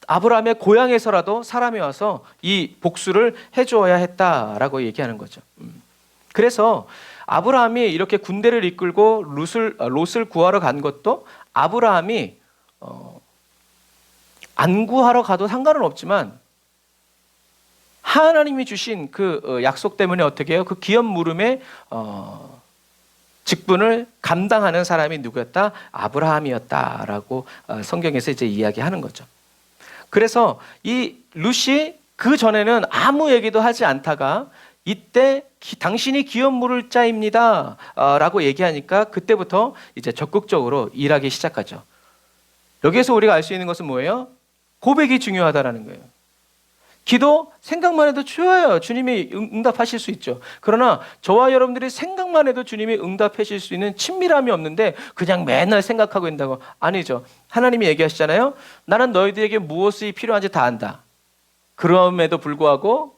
아브라함의 고향에서라도 사람이 와서 이 복수를 해주어야 했다라고 얘기하는 거죠. 그래서 아브라함이 이렇게 군대를 이끌고 롯을 구하러 간 것도 아브라함이 안 구하러 가도 상관은 없지만 하나님이 주신 그 약속 때문에 어떻게 해요? 그 기업 물음의 직분을 감당하는 사람이 누구였다? 아브라함이었다라고 성경에서 이제 이야기하는 거죠. 그래서 이 룻이 그 전에는 아무 얘기도 하지 않다가 이때 당신이 기업 물을 자입니다 라고 얘기하니까 그때부터 이제 적극적으로 일하기 시작하죠. 여기에서 우리가 알 수 있는 것은 뭐예요? 고백이 중요하다라는 거예요. 기도 생각만 해도 좋아요. 주님이 응답하실 수 있죠. 그러나 저와 여러분들이 생각만 해도 주님이 응답하실 수 있는 친밀함이 없는데 그냥 맨날 생각하고 있다고. 아니죠. 하나님이 얘기하시잖아요. 나는 너희들에게 무엇이 필요한지 다 안다. 그럼에도 불구하고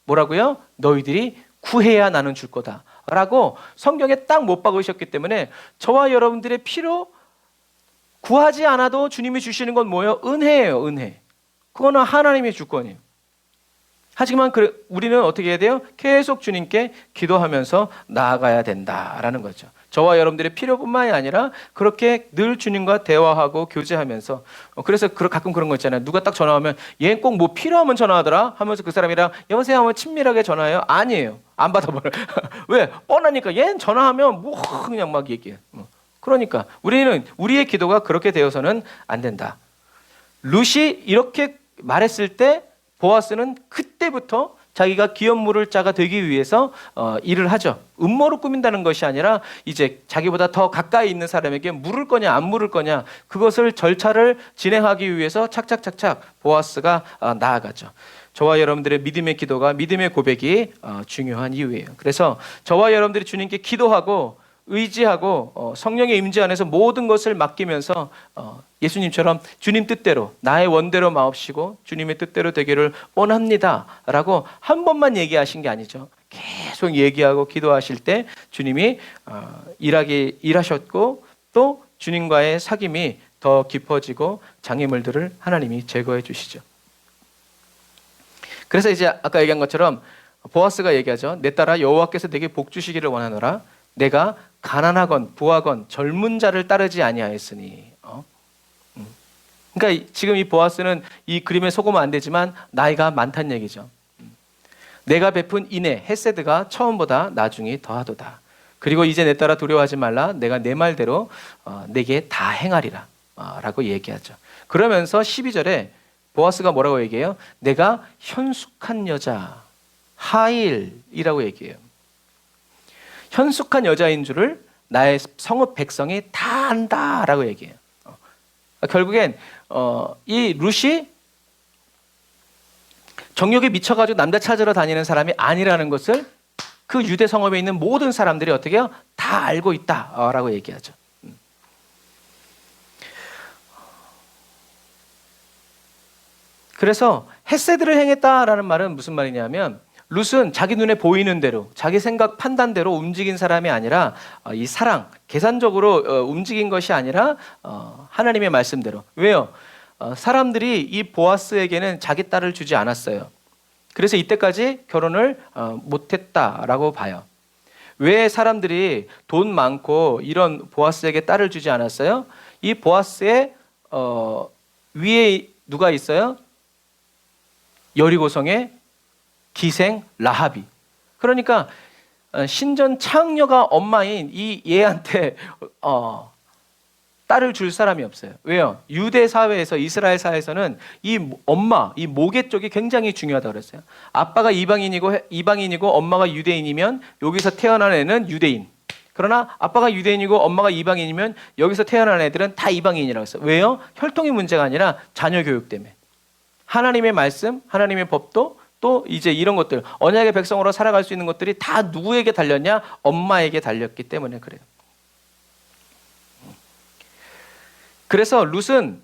뭐라고요? 너희들이 구해야 나는 줄 거다 라고 성경에 딱 못 박으셨기 때문에 저와 여러분들의 필요 구하지 않아도 주님이 주시는 건 뭐예요? 은혜예요. 은혜. 그거는 하나님의 주권이에요. 하지만 우리는 어떻게 해야 돼요? 계속 주님께 기도하면서 나아가야 된다라는 거죠. 저와 여러분들의 필요뿐만이 아니라 그렇게 늘 주님과 대화하고 교제하면서, 그래서 가끔 그런 거 있잖아요. 누가 딱 전화 오면 얘 꼭 뭐 필요하면 전화하더라 하면서 그 사람이랑 여보세요 하면 친밀하게 전화해요? 아니에요. 안 받아버려요. 왜? 뻔하니까. 얘는 전화하면 뭐 그냥 막 얘기해. 그러니까 우리는 우리의 기도가 그렇게 되어서는 안 된다. 룻이 이렇게 말했을 때 보아스는 그때부터 자기가 기업물을 자가 되기 위해서 일을 하죠. 음모로 꾸민다는 것이 아니라 이제 자기보다 더 가까이 있는 사람에게 물을 거냐 안 물을 거냐, 그것을 절차를 진행하기 위해서 착착착착 보아스가 나아가죠. 저와 여러분들의 믿음의 기도가, 믿음의 고백이 중요한 이유예요. 그래서 저와 여러분들이 주님께 기도하고 의지하고 성령의 임재 안에서 모든 것을 맡기면서 예수님처럼 주님 뜻대로 나의 원대로 마옵시고 주님의 뜻대로 되기를 원합니다 라고 한 번만 얘기하신 게 아니죠. 계속 얘기하고 기도하실 때 주님이 일하셨고 또 주님과의 사귐이 더 깊어지고 장애물들을 하나님이 제거해 주시죠. 그래서 이제 아까 얘기한 것처럼 보아스가 얘기하죠. 내 딸아 여호와께서 내게 복 주시기를 원하노라. 내가 가난하건 부하건 젊은 자를 따르지 아니하였으니. 그러니까 지금 이 보아스는 이 그림에 속으면 안 되지만 나이가 많다는 얘기죠. 내가 베푼 인애 헤세드가 처음보다 나중이 더하도다. 그리고 이제 내 딸아 두려워하지 말라. 내가 내 말대로 내게 다 행하리라 라고 얘기하죠. 그러면서 12절에 보아스가 뭐라고 얘기해요? 내가 현숙한 여자 하일이라고 얘기해요. 현숙한 여자인 줄을 나의 성읍 백성이 다 안다라고 얘기해요. 결국엔 이 룻이 정욕에 미쳐가지고 남자 찾으러 다니는 사람이 아니라는 것을 그 유대 성읍에 있는 모든 사람들이 어떻게 해요? 다 알고 있다라고 얘기하죠. 그래서 헤세드를 행했다라는 말은 무슨 말이냐면 룻은 자기 눈에 보이는 대로 자기 생각 판단대로 움직인 사람이 아니라 이 사랑, 계산적으로 움직인 것이 아니라 하나님의 말씀대로. 왜요? 사람들이 이 보아스에게는 자기 딸을 주지 않았어요. 그래서 이때까지 결혼을 못했다라고 봐요. 왜 사람들이 돈 많고 이런 보아스에게 딸을 주지 않았어요? 이 보아스의 위에 누가 있어요? 여리고성의 기생 라합이. 그러니까 신전 창녀가 엄마인 이 얘한테 딸을 줄 사람이 없어요. 왜요? 유대 사회에서, 이스라엘 사회에서는 이 엄마, 이 모계 쪽이 굉장히 중요하다고 그랬어요. 아빠가 이방인이고 엄마가 유대인이면 여기서 태어난 애는 유대인. 그러나 아빠가 유대인이고 엄마가 이방인이면 여기서 태어난 애들은 다 이방인이라고 했어요. 왜요? 혈통이 문제가 아니라 자녀 교육 때문에. 하나님의 말씀, 하나님의 법도 또 이제 이런 것들, 언약의 백성으로 살아갈 수 있는 것들이 다 누구에게 달렸냐? 엄마에게 달렸기 때문에 그래요. 그래서 룻은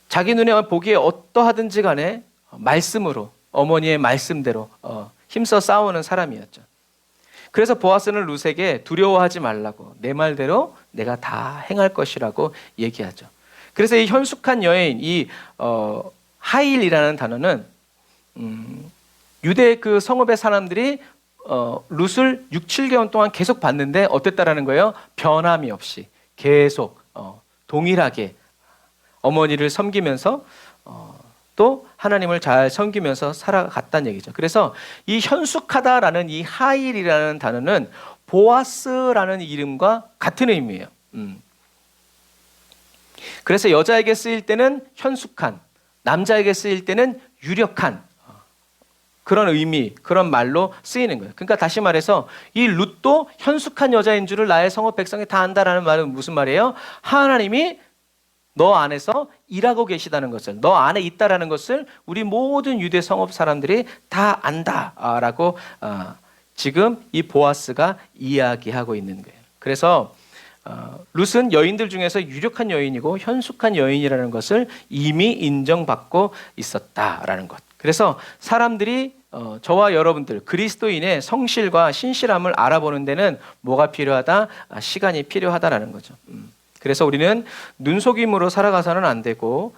자기 눈에 보기에 어떠하든지 간에 말씀으로, 어머니의 말씀대로 힘써 싸우는 사람이었죠. 그래서 보아스는 룻에게 두려워하지 말라고, 내 말대로 내가 다 행할 것이라고 얘기하죠. 그래서 이 현숙한 여인, 이 하일이라는 단어는 유대 그 성읍의 사람들이 룻을 6, 7개월 동안 계속 봤는데 어땠다라는 거예요? 변함이 없이 계속 동일하게 어머니를 섬기면서 또 하나님을 잘 섬기면서 살아갔다는 얘기죠. 그래서 이 현숙하다라는 이 하일이라는 단어는 보아스라는 이름과 같은 의미예요. 그래서 여자에게 쓰일 때는 현숙한, 남자에게 쓰일 때는 유력한 그런 의미, 그런 말로 쓰이는 거예요. 그러니까 다시 말해서 이 룻도 현숙한 여자인 줄을 나의 성읍 백성이 다 안다라는 말은 무슨 말이에요? 하나님이 너 안에서 일하고 계시다는 것을, 너 안에 있다라는 것을 우리 모든 유대 성읍 사람들이 다 안다라고 지금 이 보아스가 이야기하고 있는 거예요. 그래서 룻은 여인들 중에서 유력한 여인이고 현숙한 여인이라는 것을 이미 인정받고 있었다라는 것. 그래서 사람들이 저와 여러분들 그리스도인의 성실과 신실함을 알아보는 데는 뭐가 필요하다? 시간이 필요하다라는 거죠. 그래서 우리는 눈속임으로 살아가서는 안 되고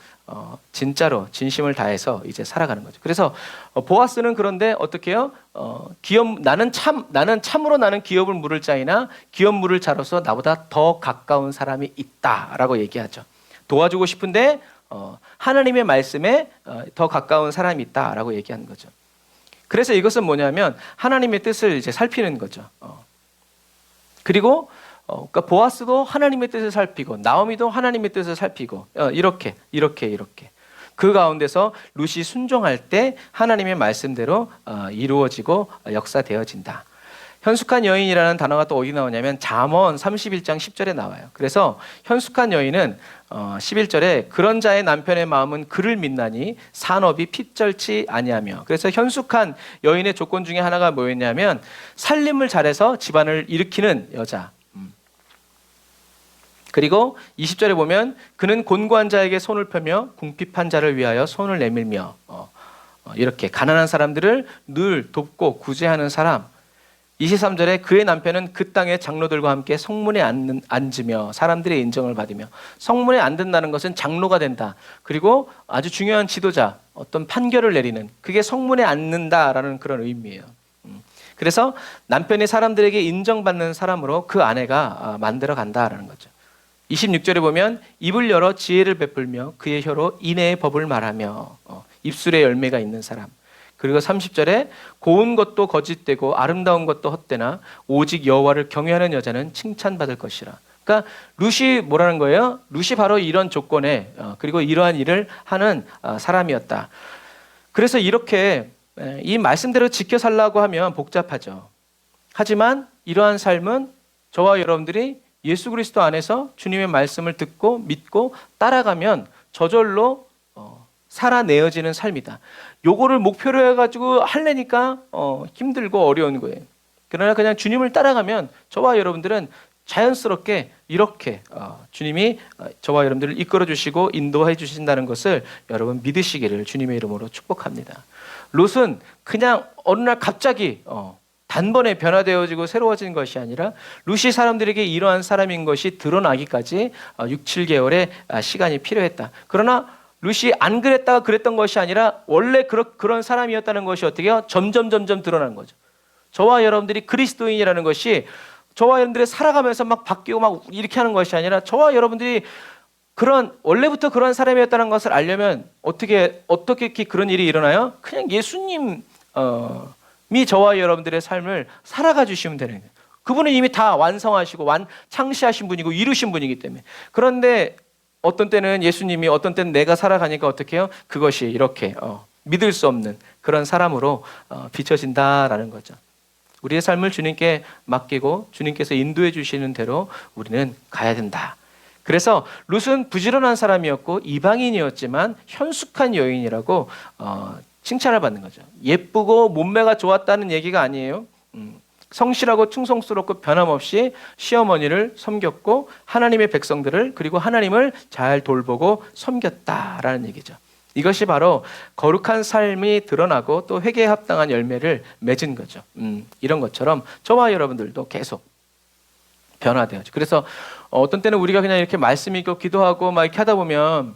진짜로 진심을 다해서 이제 살아가는 거죠. 그래서 보아스는 그런데 어떻게 해요? 나는 참으로 나는 기업을 물을 자이나 기업 물을 자로서 나보다 더 가까운 사람이 있다라고 얘기하죠. 도와주고 싶은데 하나님의 말씀에 더 가까운 사람이 있다라고 얘기하는 거죠. 그래서 이것은 뭐냐면 하나님의 뜻을 이제 살피는 거죠. 그리고 그러니까 보아스도 하나님의 뜻을 살피고 나오미도 하나님의 뜻을 살피고 이렇게 그 가운데서 룻이 순종할 때 하나님의 말씀대로 이루어지고 역사되어진다. 현숙한 여인이라는 단어가 또 어디 나오냐면 잠언 31장 10절에 나와요. 그래서 현숙한 여인은 11절에 그런 자의 남편의 마음은 그를 믿나니 산업이 핏절치 아니하며. 그래서 현숙한 여인의 조건 중에 하나가 뭐였냐면 살림을 잘해서 집안을 일으키는 여자. 그리고 20절에 보면 그는 곤고한 자에게 손을 펴며 궁핍한 자를 위하여 손을 내밀며 이렇게 가난한 사람들을 늘 돕고 구제하는 사람. 23절에 그의 남편은 그 땅의 장로들과 함께 성문에 앉으며 사람들의 인정을 받으며. 성문에 앉는다는 것은 장로가 된다. 그리고 아주 중요한 지도자, 어떤 판결을 내리는, 그게 성문에 앉는다라는 그런 의미예요. 그래서 남편이 사람들에게 인정받는 사람으로 그 아내가 만들어 간다라는 거죠. 26절에 보면 입을 열어 지혜를 베풀며 그의 혀로 인애의 법을 말하며 입술에 열매가 있는 사람. 그리고 30절에 고운 것도 거짓되고 아름다운 것도 헛되나 오직 여호와를 경외하는 여자는 칭찬받을 것이라. 그러니까 룻이 뭐라는 거예요? 룻이 바로 이런 조건에 그리고 이러한 일을 하는 사람이었다. 그래서 이렇게 이 말씀대로 지켜 살라고 하면 복잡하죠. 하지만 이러한 삶은 저와 여러분들이 예수 그리스도 안에서 주님의 말씀을 듣고 믿고 따라가면 저절로 살아내어지는 삶이다. 요거를 목표로 해가지고 하려니까 힘들고 어려운 거예요. 그러나 그냥 주님을 따라가면 저와 여러분들은 자연스럽게 이렇게 주님이 저와 여러분들을 이끌어 주시고 인도해 주신다는 것을 여러분 믿으시기를 주님의 이름으로 축복합니다. 롯은 그냥 어느 날 갑자기 단번에 변화되어지고 새로워진 것이 아니라 룻이 사람들에게 이러한 사람인 것이 드러나기까지 6, 7개월의 시간이 필요했다. 그러나 룻이 안 그랬다가 그랬던 것이 아니라 원래 그런 사람이었다는 것이 어떻게 해요? 점점 드러나는 거죠. 저와 여러분들이 그리스도인이라는 것이 저와 여러분들이 살아가면서 막 바뀌고 막 이렇게 하는 것이 아니라 저와 여러분들이 원래부터 그런 사람이었다는 것을 알려면 어떻게 그런 일이 일어나요? 그냥 예수님이 저와 여러분들의 삶을 살아가 주시면 되는 거예요. 그분은 이미 다 완성하시고 창시하신 분이고 이루신 분이기 때문에. 그런데 어떤 때는 예수님이, 어떤 때는 내가 살아가니까 어떻게 해요? 그것이 이렇게 믿을 수 없는 그런 사람으로 비춰진다라는 거죠. 우리의 삶을 주님께 맡기고 주님께서 인도해 주시는 대로 우리는 가야 된다. 그래서 룻은 부지런한 사람이었고 이방인이었지만 현숙한 여인이라고 칭찬을 받는 거죠. 예쁘고 몸매가 좋았다는 얘기가 아니에요. 성실하고 충성스럽고 변함없이 시어머니를 섬겼고 하나님의 백성들을 그리고 하나님을 잘 돌보고 섬겼다라는 얘기죠. 이것이 바로 거룩한 삶이 드러나고 또 회개에 합당한 열매를 맺은 거죠. 이런 것처럼 저와 여러분들도 계속 변화되어죠. 그래서 어떤 때는 우리가 그냥 이렇게 말씀 읽고 기도하고 막 이렇게 하다 보면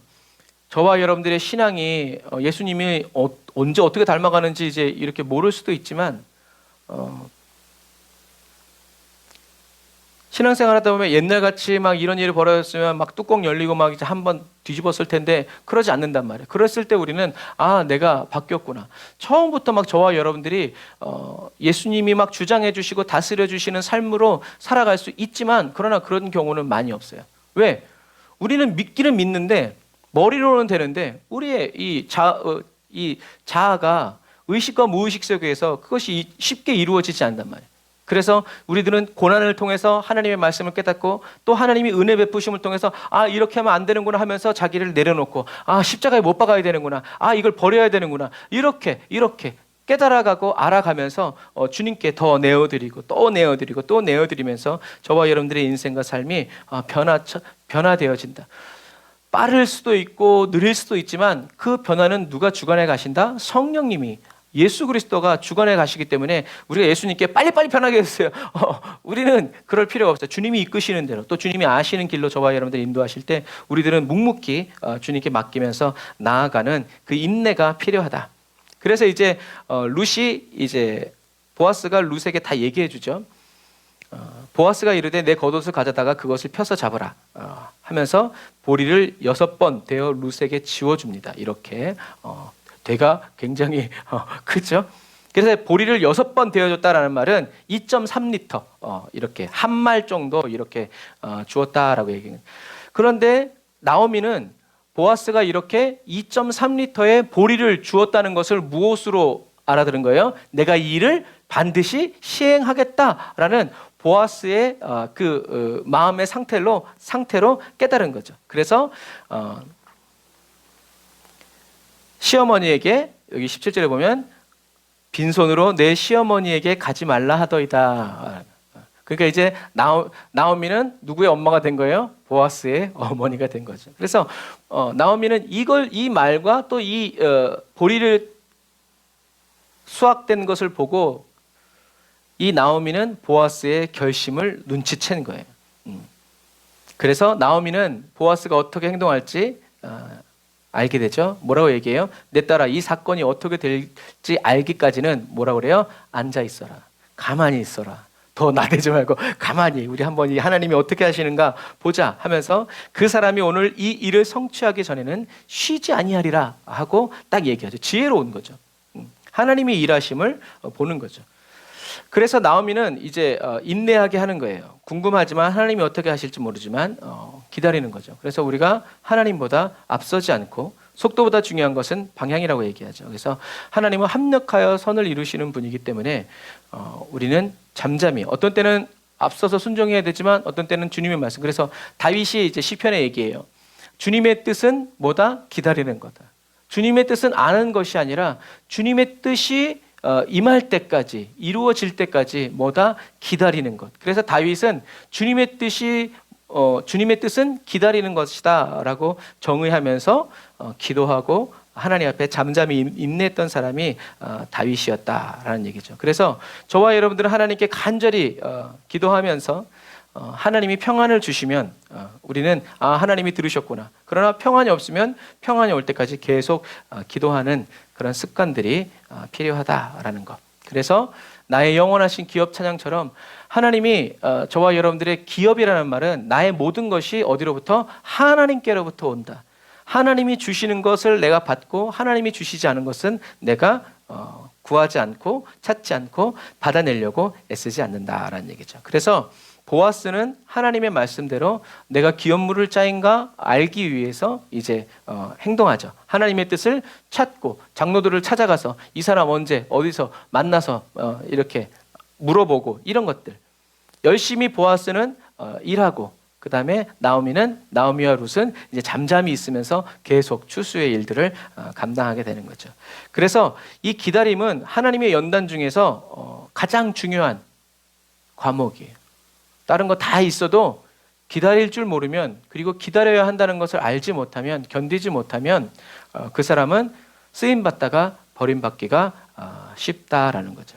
저와 여러분들의 신앙이 예수님이 언제 어떻게 닮아가는지 이제 이렇게 모를 수도 있지만 신앙생활 하다 보면 옛날같이 막 이런 일이 벌어졌으면 막 뚜껑 열리고 막 이제 한번 뒤집었을 텐데 그러지 않는단 말이에요. 그랬을 때 우리는 내가 바뀌었구나. 처음부터 막 저와 여러분들이 예수님이 막 주장해 주시고 다스려 주시는 삶으로 살아갈 수 있지만 그러나 그런 경우는 많이 없어요. 왜? 우리는 믿기는 믿는데 머리로는 되는데 우리의 이 자아가 의식과 무의식 속에서 그것이 쉽게 이루어지지 않단 말이에요. 그래서 우리들은 고난을 통해서 하나님의 말씀을 깨닫고 또 하나님이 은혜 베푸심을 통해서 이렇게 하면 안 되는구나 하면서 자기를 내려놓고 십자가에 못 박아야 되는구나, 이걸 버려야 되는구나, 이렇게 깨달아가고 알아가면서 주님께 더 내어드리고 또 내어드리고 또 내어드리면서 저와 여러분들의 인생과 삶이 변화되어진다. 빠를 수도 있고 느릴 수도 있지만 그 변화는 누가 주관해 가신다? 성령님이 예수 그리스도가 주관해 가시기 때문에 우리가 예수님께 빨리빨리 편하게 해주세요. 우리는 그럴 필요가 없어요. 주님이 이끄시는 대로, 또 주님이 아시는 길로 저와 여러분들 인도하실 때 우리들은 묵묵히 주님께 맡기면서 나아가는 그 인내가 필요하다. 그래서 이제 룻이 이제 보아스가 룻에게 다 얘기해 주죠. 보아스가 이르되 내 겉옷을 가져다가 그것을 펴서 잡으라 하면서 보리를 6번 대어 룻에게 지워줍니다. 이렇게 대가 굉장히 크죠. 그래서 보리를 6번 대어줬다라는 말은 2.3리터 이렇게 한 말 정도 이렇게 주었다라고 얘기해요. 그런데 나오미는 보아스가 이렇게 2.3리터의 보리를 주었다는 것을 무엇으로 알아들은 거예요? 내가 이 일을 반드시 시행하겠다라는 보아스의 그 마음의 상태로 깨달은 거죠. 그래서 시어머니에게 여기 17절에 보면 빈손으로 내 시어머니에게 가지 말라 하더이다. 그러니까 이제 나오미는 누구의 엄마가 된 거예요? 보아스의 어머니가 된 거죠. 그래서 나오미는 이 말과 또 이 보리를 수확된 것을 보고 이 나오미는 보아스의 결심을 눈치챈 거예요. 그래서 나오미는 보아스가 어떻게 행동할지 알게 되죠. 뭐라고 얘기해요? 내 딸아, 이 사건이 어떻게 될지 알기까지는 뭐라고 그래요? 앉아 있어라. 가만히 있어라. 더 나대지 말고 가만히 우리 한번 이 하나님이 어떻게 하시는가 보자 하면서 그 사람이 오늘 이 일을 성취하기 전에는 쉬지 아니하리라 하고 딱 얘기하죠. 지혜로운 거죠. 하나님이 일하심을 보는 거죠. 그래서 나오미는 이제 인내하게 하는 거예요. 궁금하지만 하나님이 어떻게 하실지 모르지만 기다리는 거죠. 그래서 우리가 하나님보다 앞서지 않고 속도보다 중요한 것은 방향이라고 얘기하죠. 그래서 하나님은 합력하여 선을 이루시는 분이기 때문에 우리는 잠잠히 어떤 때는 앞서서 순종해야 되지만 어떤 때는 주님의 말씀. 그래서 다윗이 이제 시편에 얘기해요. 주님의 뜻은 뭐다? 기다리는 거다. 주님의 뜻은 아는 것이 아니라 주님의 뜻이 임할 때까지 이루어질 때까지 뭐다? 기다리는 것. 그래서 다윗은 주님의 뜻은 기다리는 것이다라고 정의하면서 기도하고 하나님 앞에 잠잠히 인내했던 사람이 다윗이었다라는 얘기죠. 그래서 저와 여러분들은 하나님께 간절히 기도하면서 하나님이 평안을 주시면 우리는 하나님이 들으셨구나. 그러나 평안이 없으면 평안이 올 때까지 계속 기도하는 그런 습관들이 필요하다라는 것. 그래서 나의 영원하신 기업 찬양처럼 하나님이 저와 여러분들의 기업이라는 말은 나의 모든 것이 어디로부터? 하나님께로부터 온다. 하나님이 주시는 것을 내가 받고 하나님이 주시지 않은 것은 내가 구하지 않고 찾지 않고 받아내려고 애쓰지 않는다라는 얘기죠. 그래서 보아스는 하나님의 말씀대로 내가 기업물을 짜인가 알기 위해서 이제 행동하죠. 하나님의 뜻을 찾고 장로들을 찾아가서 이 사람 언제 어디서 만나서 이렇게 물어보고 이런 것들. 열심히 보아스는 일하고 그 다음에 나오미와 룻은 이제 잠잠히 있으면서 계속 추수의 일들을 감당하게 되는 거죠. 그래서 이 기다림은 하나님의 연단 중에서 가장 중요한 과목이에요. 다른 거 다 있어도 기다릴 줄 모르면 그리고 기다려야 한다는 것을 알지 못하면 견디지 못하면 그 사람은 쓰임받다가 버림받기가 쉽다라는 거죠.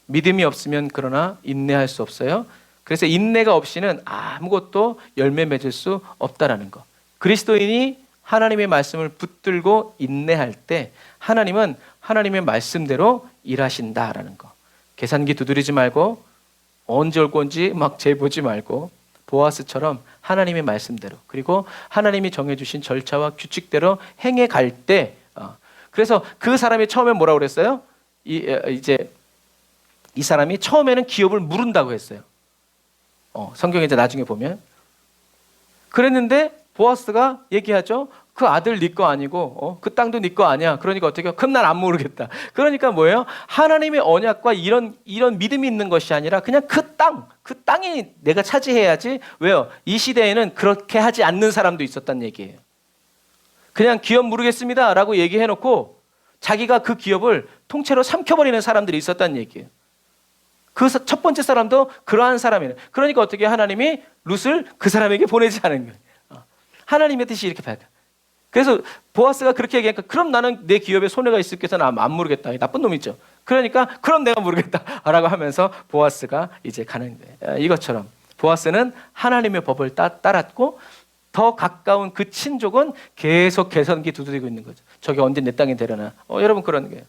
믿음이 없으면 그러나 인내할 수 없어요. 그래서 인내가 없이는 아무것도 열매 맺을 수 없다라는 거. 그리스도인이 하나님의 말씀을 붙들고 인내할 때 하나님은 하나님의 말씀대로 일하신다라는 거. 계산기 두드리지 말고 언제 올 건지 막 재보지 말고 보아스처럼 하나님의 말씀대로 그리고 하나님이 정해주신 절차와 규칙대로 행해 갈 때 그래서 그 사람이 처음에 뭐라고 그랬어요? 이 사람이 처음에는 기업을 물은다고 했어요. 성경에 이제 나중에 보면 그랬는데 보아스가 얘기하죠. 그 아들 네 거 아니고 그 땅도 네 거 아니야. 그러니까 어떻게? 그럼 난 안 모르겠다. 그러니까 뭐예요? 하나님의 언약과 이런 믿음이 있는 것이 아니라 그냥 그 땅이 내가 차지해야지. 왜요? 이 시대에는 그렇게 하지 않는 사람도 있었단 얘기예요. 그냥 기업 모르겠습니다라고 얘기해놓고 자기가 그 기업을 통째로 삼켜버리는 사람들이 있었단 얘기예요. 그 첫 번째 사람도 그러한 사람이에요. 그러니까 어떻게 하나님이 룻을 그 사람에게 보내지 않은 거예요. 하나님의 뜻이 이렇게 봐야 돼요. 그래서 보아스가 그렇게 얘기하니까 그럼 나는 내 기업에 손해가 있을 게서 안 모르겠다. 나쁜 놈이죠. 그러니까 그럼 내가 모르겠다라고 하면서 보아스가 이제 가는 거예요. 이것처럼 보아스는 하나님의 법을 따랐고 더 가까운 그 친족은 계속 개선기 두드리고 있는 거죠. 저게 언제 내 땅에 되려나. 여러분 그런 거예요.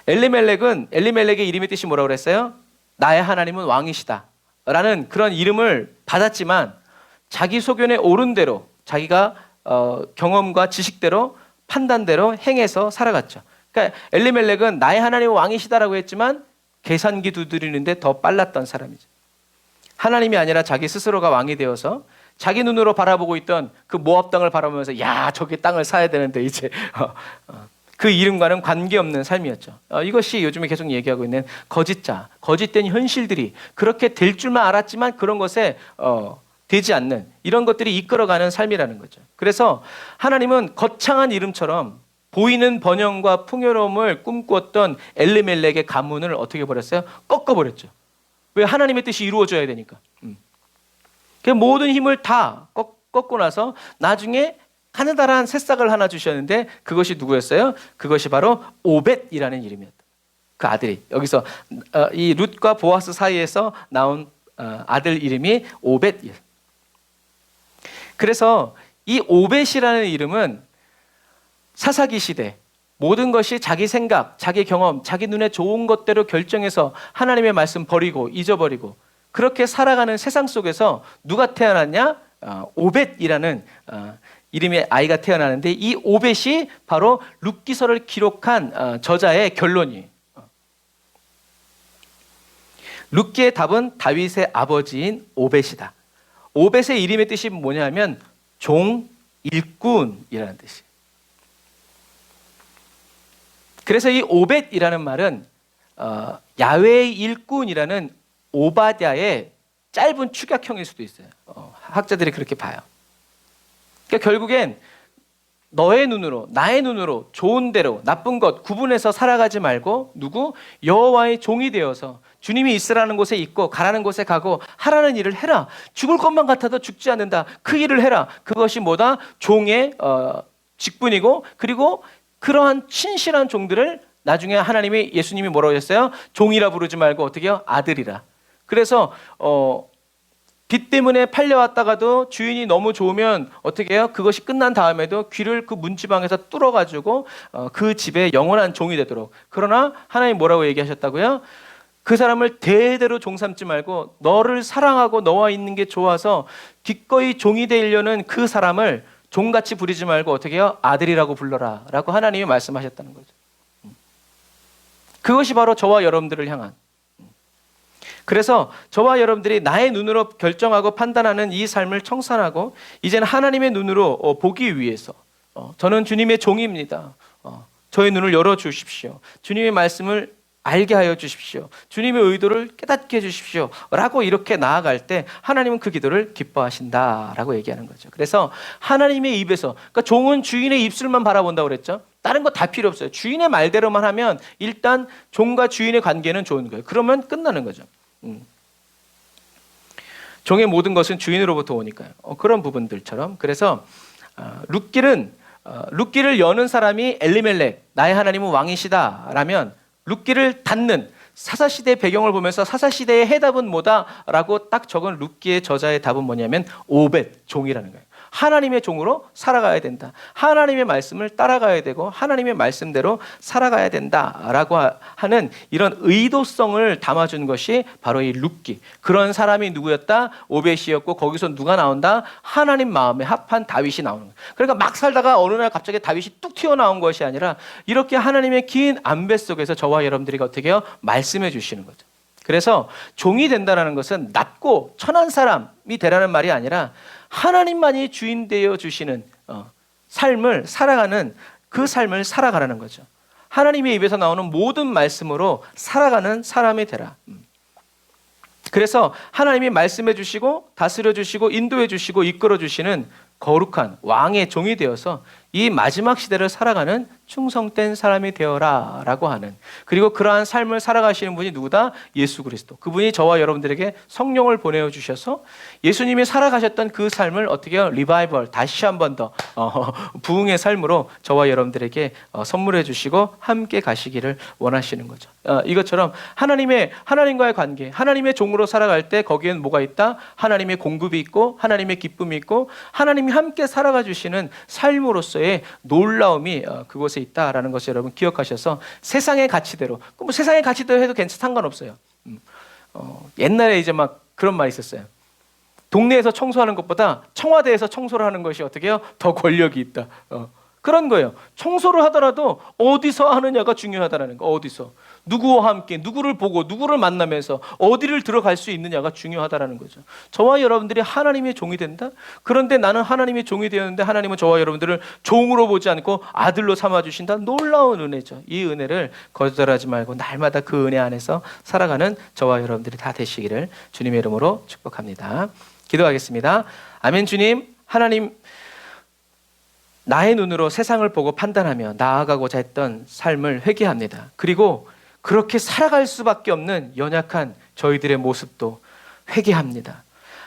엘리멜렉의 이름의 뜻이 뭐라고 그랬어요? 나의 하나님은 왕이시다 라는 그런 이름을 받았지만 자기 소견에 옳은 대로 자기가 경험과 지식대로 판단대로 행해서 살아갔죠. 그러니까 엘리멜렉은 나의 하나님은 왕이시다라고 했지만 계산기 두드리는데 더 빨랐던 사람이죠. 하나님이 아니라 자기 스스로가 왕이 되어서 자기 눈으로 바라보고 있던 그 모압 땅을 바라보면서 야 저기 땅을 사야 되는데 이제 그 이름과는 관계없는 삶이었죠. 이것이 요즘에 계속 얘기하고 있는 거짓된 현실들이 그렇게 될 줄만 알았지만 그런 것에 되지 않는 이런 것들이 이끌어가는 삶이라는 거죠. 그래서 하나님은 거창한 이름처럼 보이는 번영과 풍요로움을 꿈꾸었던 엘리멜렉의 가문을 어떻게 버렸어요? 꺾어버렸죠. 왜? 하나님의 뜻이 이루어져야 되니까. 그 모든 힘을 다 꺾고 나서 나중에 가느다란 새싹을 하나 주셨는데 그것이 누구였어요? 그것이 바로 오벳이라는 이름이었다. 그 아들이 여기서 이 룻과 보아스 사이에서 나온 아들 이름이 오벳이에요. 그래서 이 오벳이라는 이름은 사사기 시대 모든 것이 자기 생각, 자기 경험, 자기 눈에 좋은 것대로 결정해서 하나님의 말씀 버리고 잊어버리고 그렇게 살아가는 세상 속에서 누가 태어났냐? 오벳이라는 이름의 아이가 태어나는데 이 오벳이 바로 룻기서를 기록한 저자의 결론이에요. 룻기의 답은 다윗의 아버지인 오벳이다. 오벳의 이름의 뜻이 뭐냐면 종, 일꾼이라는 뜻이에요. 그래서 이 오벳이라는 말은 야훼의 일꾼이라는 오바댜의 짧은 축약형일 수도 있어요. 학자들이 그렇게 봐요. 그러니까 결국엔 너의 눈으로 나의 눈으로 좋은 대로 나쁜 것 구분해서 살아가지 말고 누구? 여호와의 종이 되어서 주님이 있으라는 곳에 있고 가라는 곳에 가고 하라는 일을 해라. 죽을 것만 같아도 죽지 않는다. 그 일을 해라. 그것이 뭐다? 종의 직분이고 그리고 그러한 신실한 종들을 나중에 하나님이 예수님이 뭐라고 하셨어요? 종이라 부르지 말고 어떻게 해요? 아들이라. 그래서 빚 때문에 팔려왔다가도 주인이 너무 좋으면 어떻게 해요? 그것이 끝난 다음에도 귀를 그 문지방에서 뚫어가지고 그 집에 영원한 종이 되도록. 그러나 하나님 뭐라고 얘기하셨다고요? 그 사람을 대대로 종 삼지 말고 너를 사랑하고 너와 있는 게 좋아서 기꺼이 종이 되려는 그 사람을 종같이 부리지 말고 어떻게 해요? 아들이라고 불러라 라고 하나님이 말씀하셨다는 거죠. 그것이 바로 저와 여러분들을 향한. 그래서 저와 여러분들이 나의 눈으로 결정하고 판단하는 이 삶을 청산하고 이제는 하나님의 눈으로 보기 위해서 저는 주님의 종입니다. 저의 눈을 열어주십시오. 주님의 말씀을 알게 하여 주십시오. 주님의 의도를 깨닫게 해 주십시오. 라고 이렇게 나아갈 때 하나님은 그 기도를 기뻐하신다라고 얘기하는 거죠. 그래서 하나님의 입에서 그러니까 종은 주인의 입술만 바라본다고 그랬죠. 다른 거 다 필요 없어요. 주인의 말대로만 하면 일단 종과 주인의 관계는 좋은 거예요. 그러면 끝나는 거죠. 종의 모든 것은 주인으로부터 오니까요. 그런 부분들처럼. 그래서 룻기를 여는 사람이 엘리멜렉, 나의 하나님은 왕이시다라면 룻기를 닫는 사사시대 배경을 보면서 사사시대의 해답은 뭐다라고 딱 적은 룻기의 저자의 답은 뭐냐면 오벳, 종이라는 거예요. 하나님의 종으로 살아가야 된다. 하나님의 말씀을 따라가야 되고 하나님의 말씀대로 살아가야 된다라고 하는 이런 의도성을 담아준 것이 바로 이 룻기. 그런 사람이 누구였다? 오벳이었고 거기서 누가 나온다? 하나님 마음에 합한 다윗이 나오는 거예요. 그러니까 막 살다가 어느 날 갑자기 다윗이 뚝 튀어나온 것이 아니라 이렇게 하나님의 긴 안배 속에서 저와 여러분들이 어떻게 해요? 말씀해 주시는 거죠. 그래서 종이 된다는 것은 낮고 천한 사람이 되라는 말이 아니라 하나님만이 주인 되어 주시는 삶을 살아가는 그 삶을 살아가라는 거죠. 하나님의 입에서 나오는 모든 말씀으로 살아가는 사람이 되라. 그래서 하나님이 말씀해 주시고 다스려 주시고 인도해 주시고 이끌어 주시는 거룩한 왕의 종이 되어서 이 마지막 시대를 살아가는 충성된 사람이 되어라 라고 하는, 그리고 그러한 삶을 살아가시는 분이 누구다? 예수 그리스도. 그분이 저와 여러분들에게 성령을 보내어 주셔서 예수님이 살아가셨던 그 삶을 어떻게 해요? 리바이벌, 다시 한 번 더 부흥의 삶으로 저와 여러분들에게 선물해 주시고 함께 가시기를 원하시는 거죠. 이것처럼 하나님과의 관계, 하나님의 종으로 살아갈 때 거기엔 뭐가 있다? 하나님의 공급이 있고 하나님의 기쁨이 있고 하나님이 함께 살아가 주시는 삶으로서의 놀라움이 그곳에 있다라는 것을 여러분 기억하셔서 세상의 가치대로, 뭐 세상의 가치대로 해도 상관없어요. 옛날에 이제 막 그런 말이 있었어요. 동네에서 청소하는 것보다 청와대에서 청소를 하는 것이 어떻게 해요? 더 권력이 있다. 그런 거예요. 청소를 하더라도 어디서 하느냐가 중요하다는 거. 어디서 누구와 함께 누구를 보고 누구를 만나면서 어디를 들어갈 수 있느냐가 중요하다는 거죠. 저와 여러분들이 하나님의 종이 된다? 그런데 나는 하나님의 종이 되었는데 하나님은 저와 여러분들을 종으로 보지 않고 아들로 삼아주신다. 놀라운 은혜죠. 이 은혜를 거절하지 말고 날마다 그 은혜 안에서 살아가는 저와 여러분들이 다 되시기를 주님의 이름으로 축복합니다. 기도하겠습니다. 아멘. 주님, 하나님, 나의 눈으로 세상을 보고 판단하며 나아가고자 했던 삶을 회개합니다. 그리고 그렇게 살아갈 수밖에 없는 연약한 저희들의 모습도 회개합니다.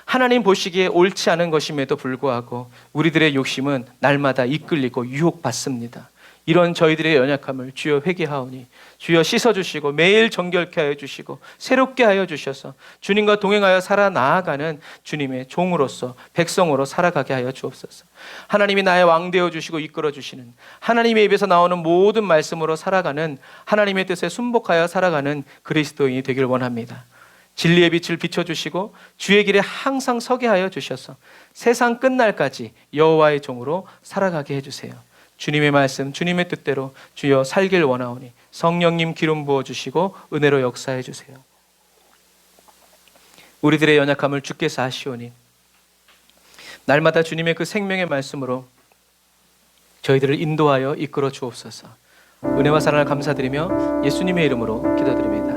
하나님 보시기에 옳지 않은 것임에도 불구하고 우리들의 욕심은 날마다 이끌리고 유혹받습니다. 이런 저희들의 연약함을 주여 회개하오니 주여 씻어주시고 매일 정결케 하여 주시고 새롭게 하여 주셔서 주님과 동행하여 살아나아가는 주님의 종으로서 백성으로 살아가게 하여 주옵소서. 하나님이 나의 왕 되어 주시고 이끌어 주시는, 하나님의 입에서 나오는 모든 말씀으로 살아가는, 하나님의 뜻에 순복하여 살아가는 그리스도인이 되길 원합니다. 진리의 빛을 비춰주시고 주의 길에 항상 서게 하여 주셔서 세상 끝날까지 여호와의 종으로 살아가게 해주세요. 주님의 말씀, 주님의 뜻대로 주여 살길 원하오니 성령님 기름 부어주시고 은혜로 역사해 주세요. 우리들의 연약함을 주께서 아시오니 날마다 주님의 그 생명의 말씀으로 저희들을 인도하여 이끌어 주옵소서. 은혜와 사랑을 감사드리며 예수님의 이름으로 기도드립니다.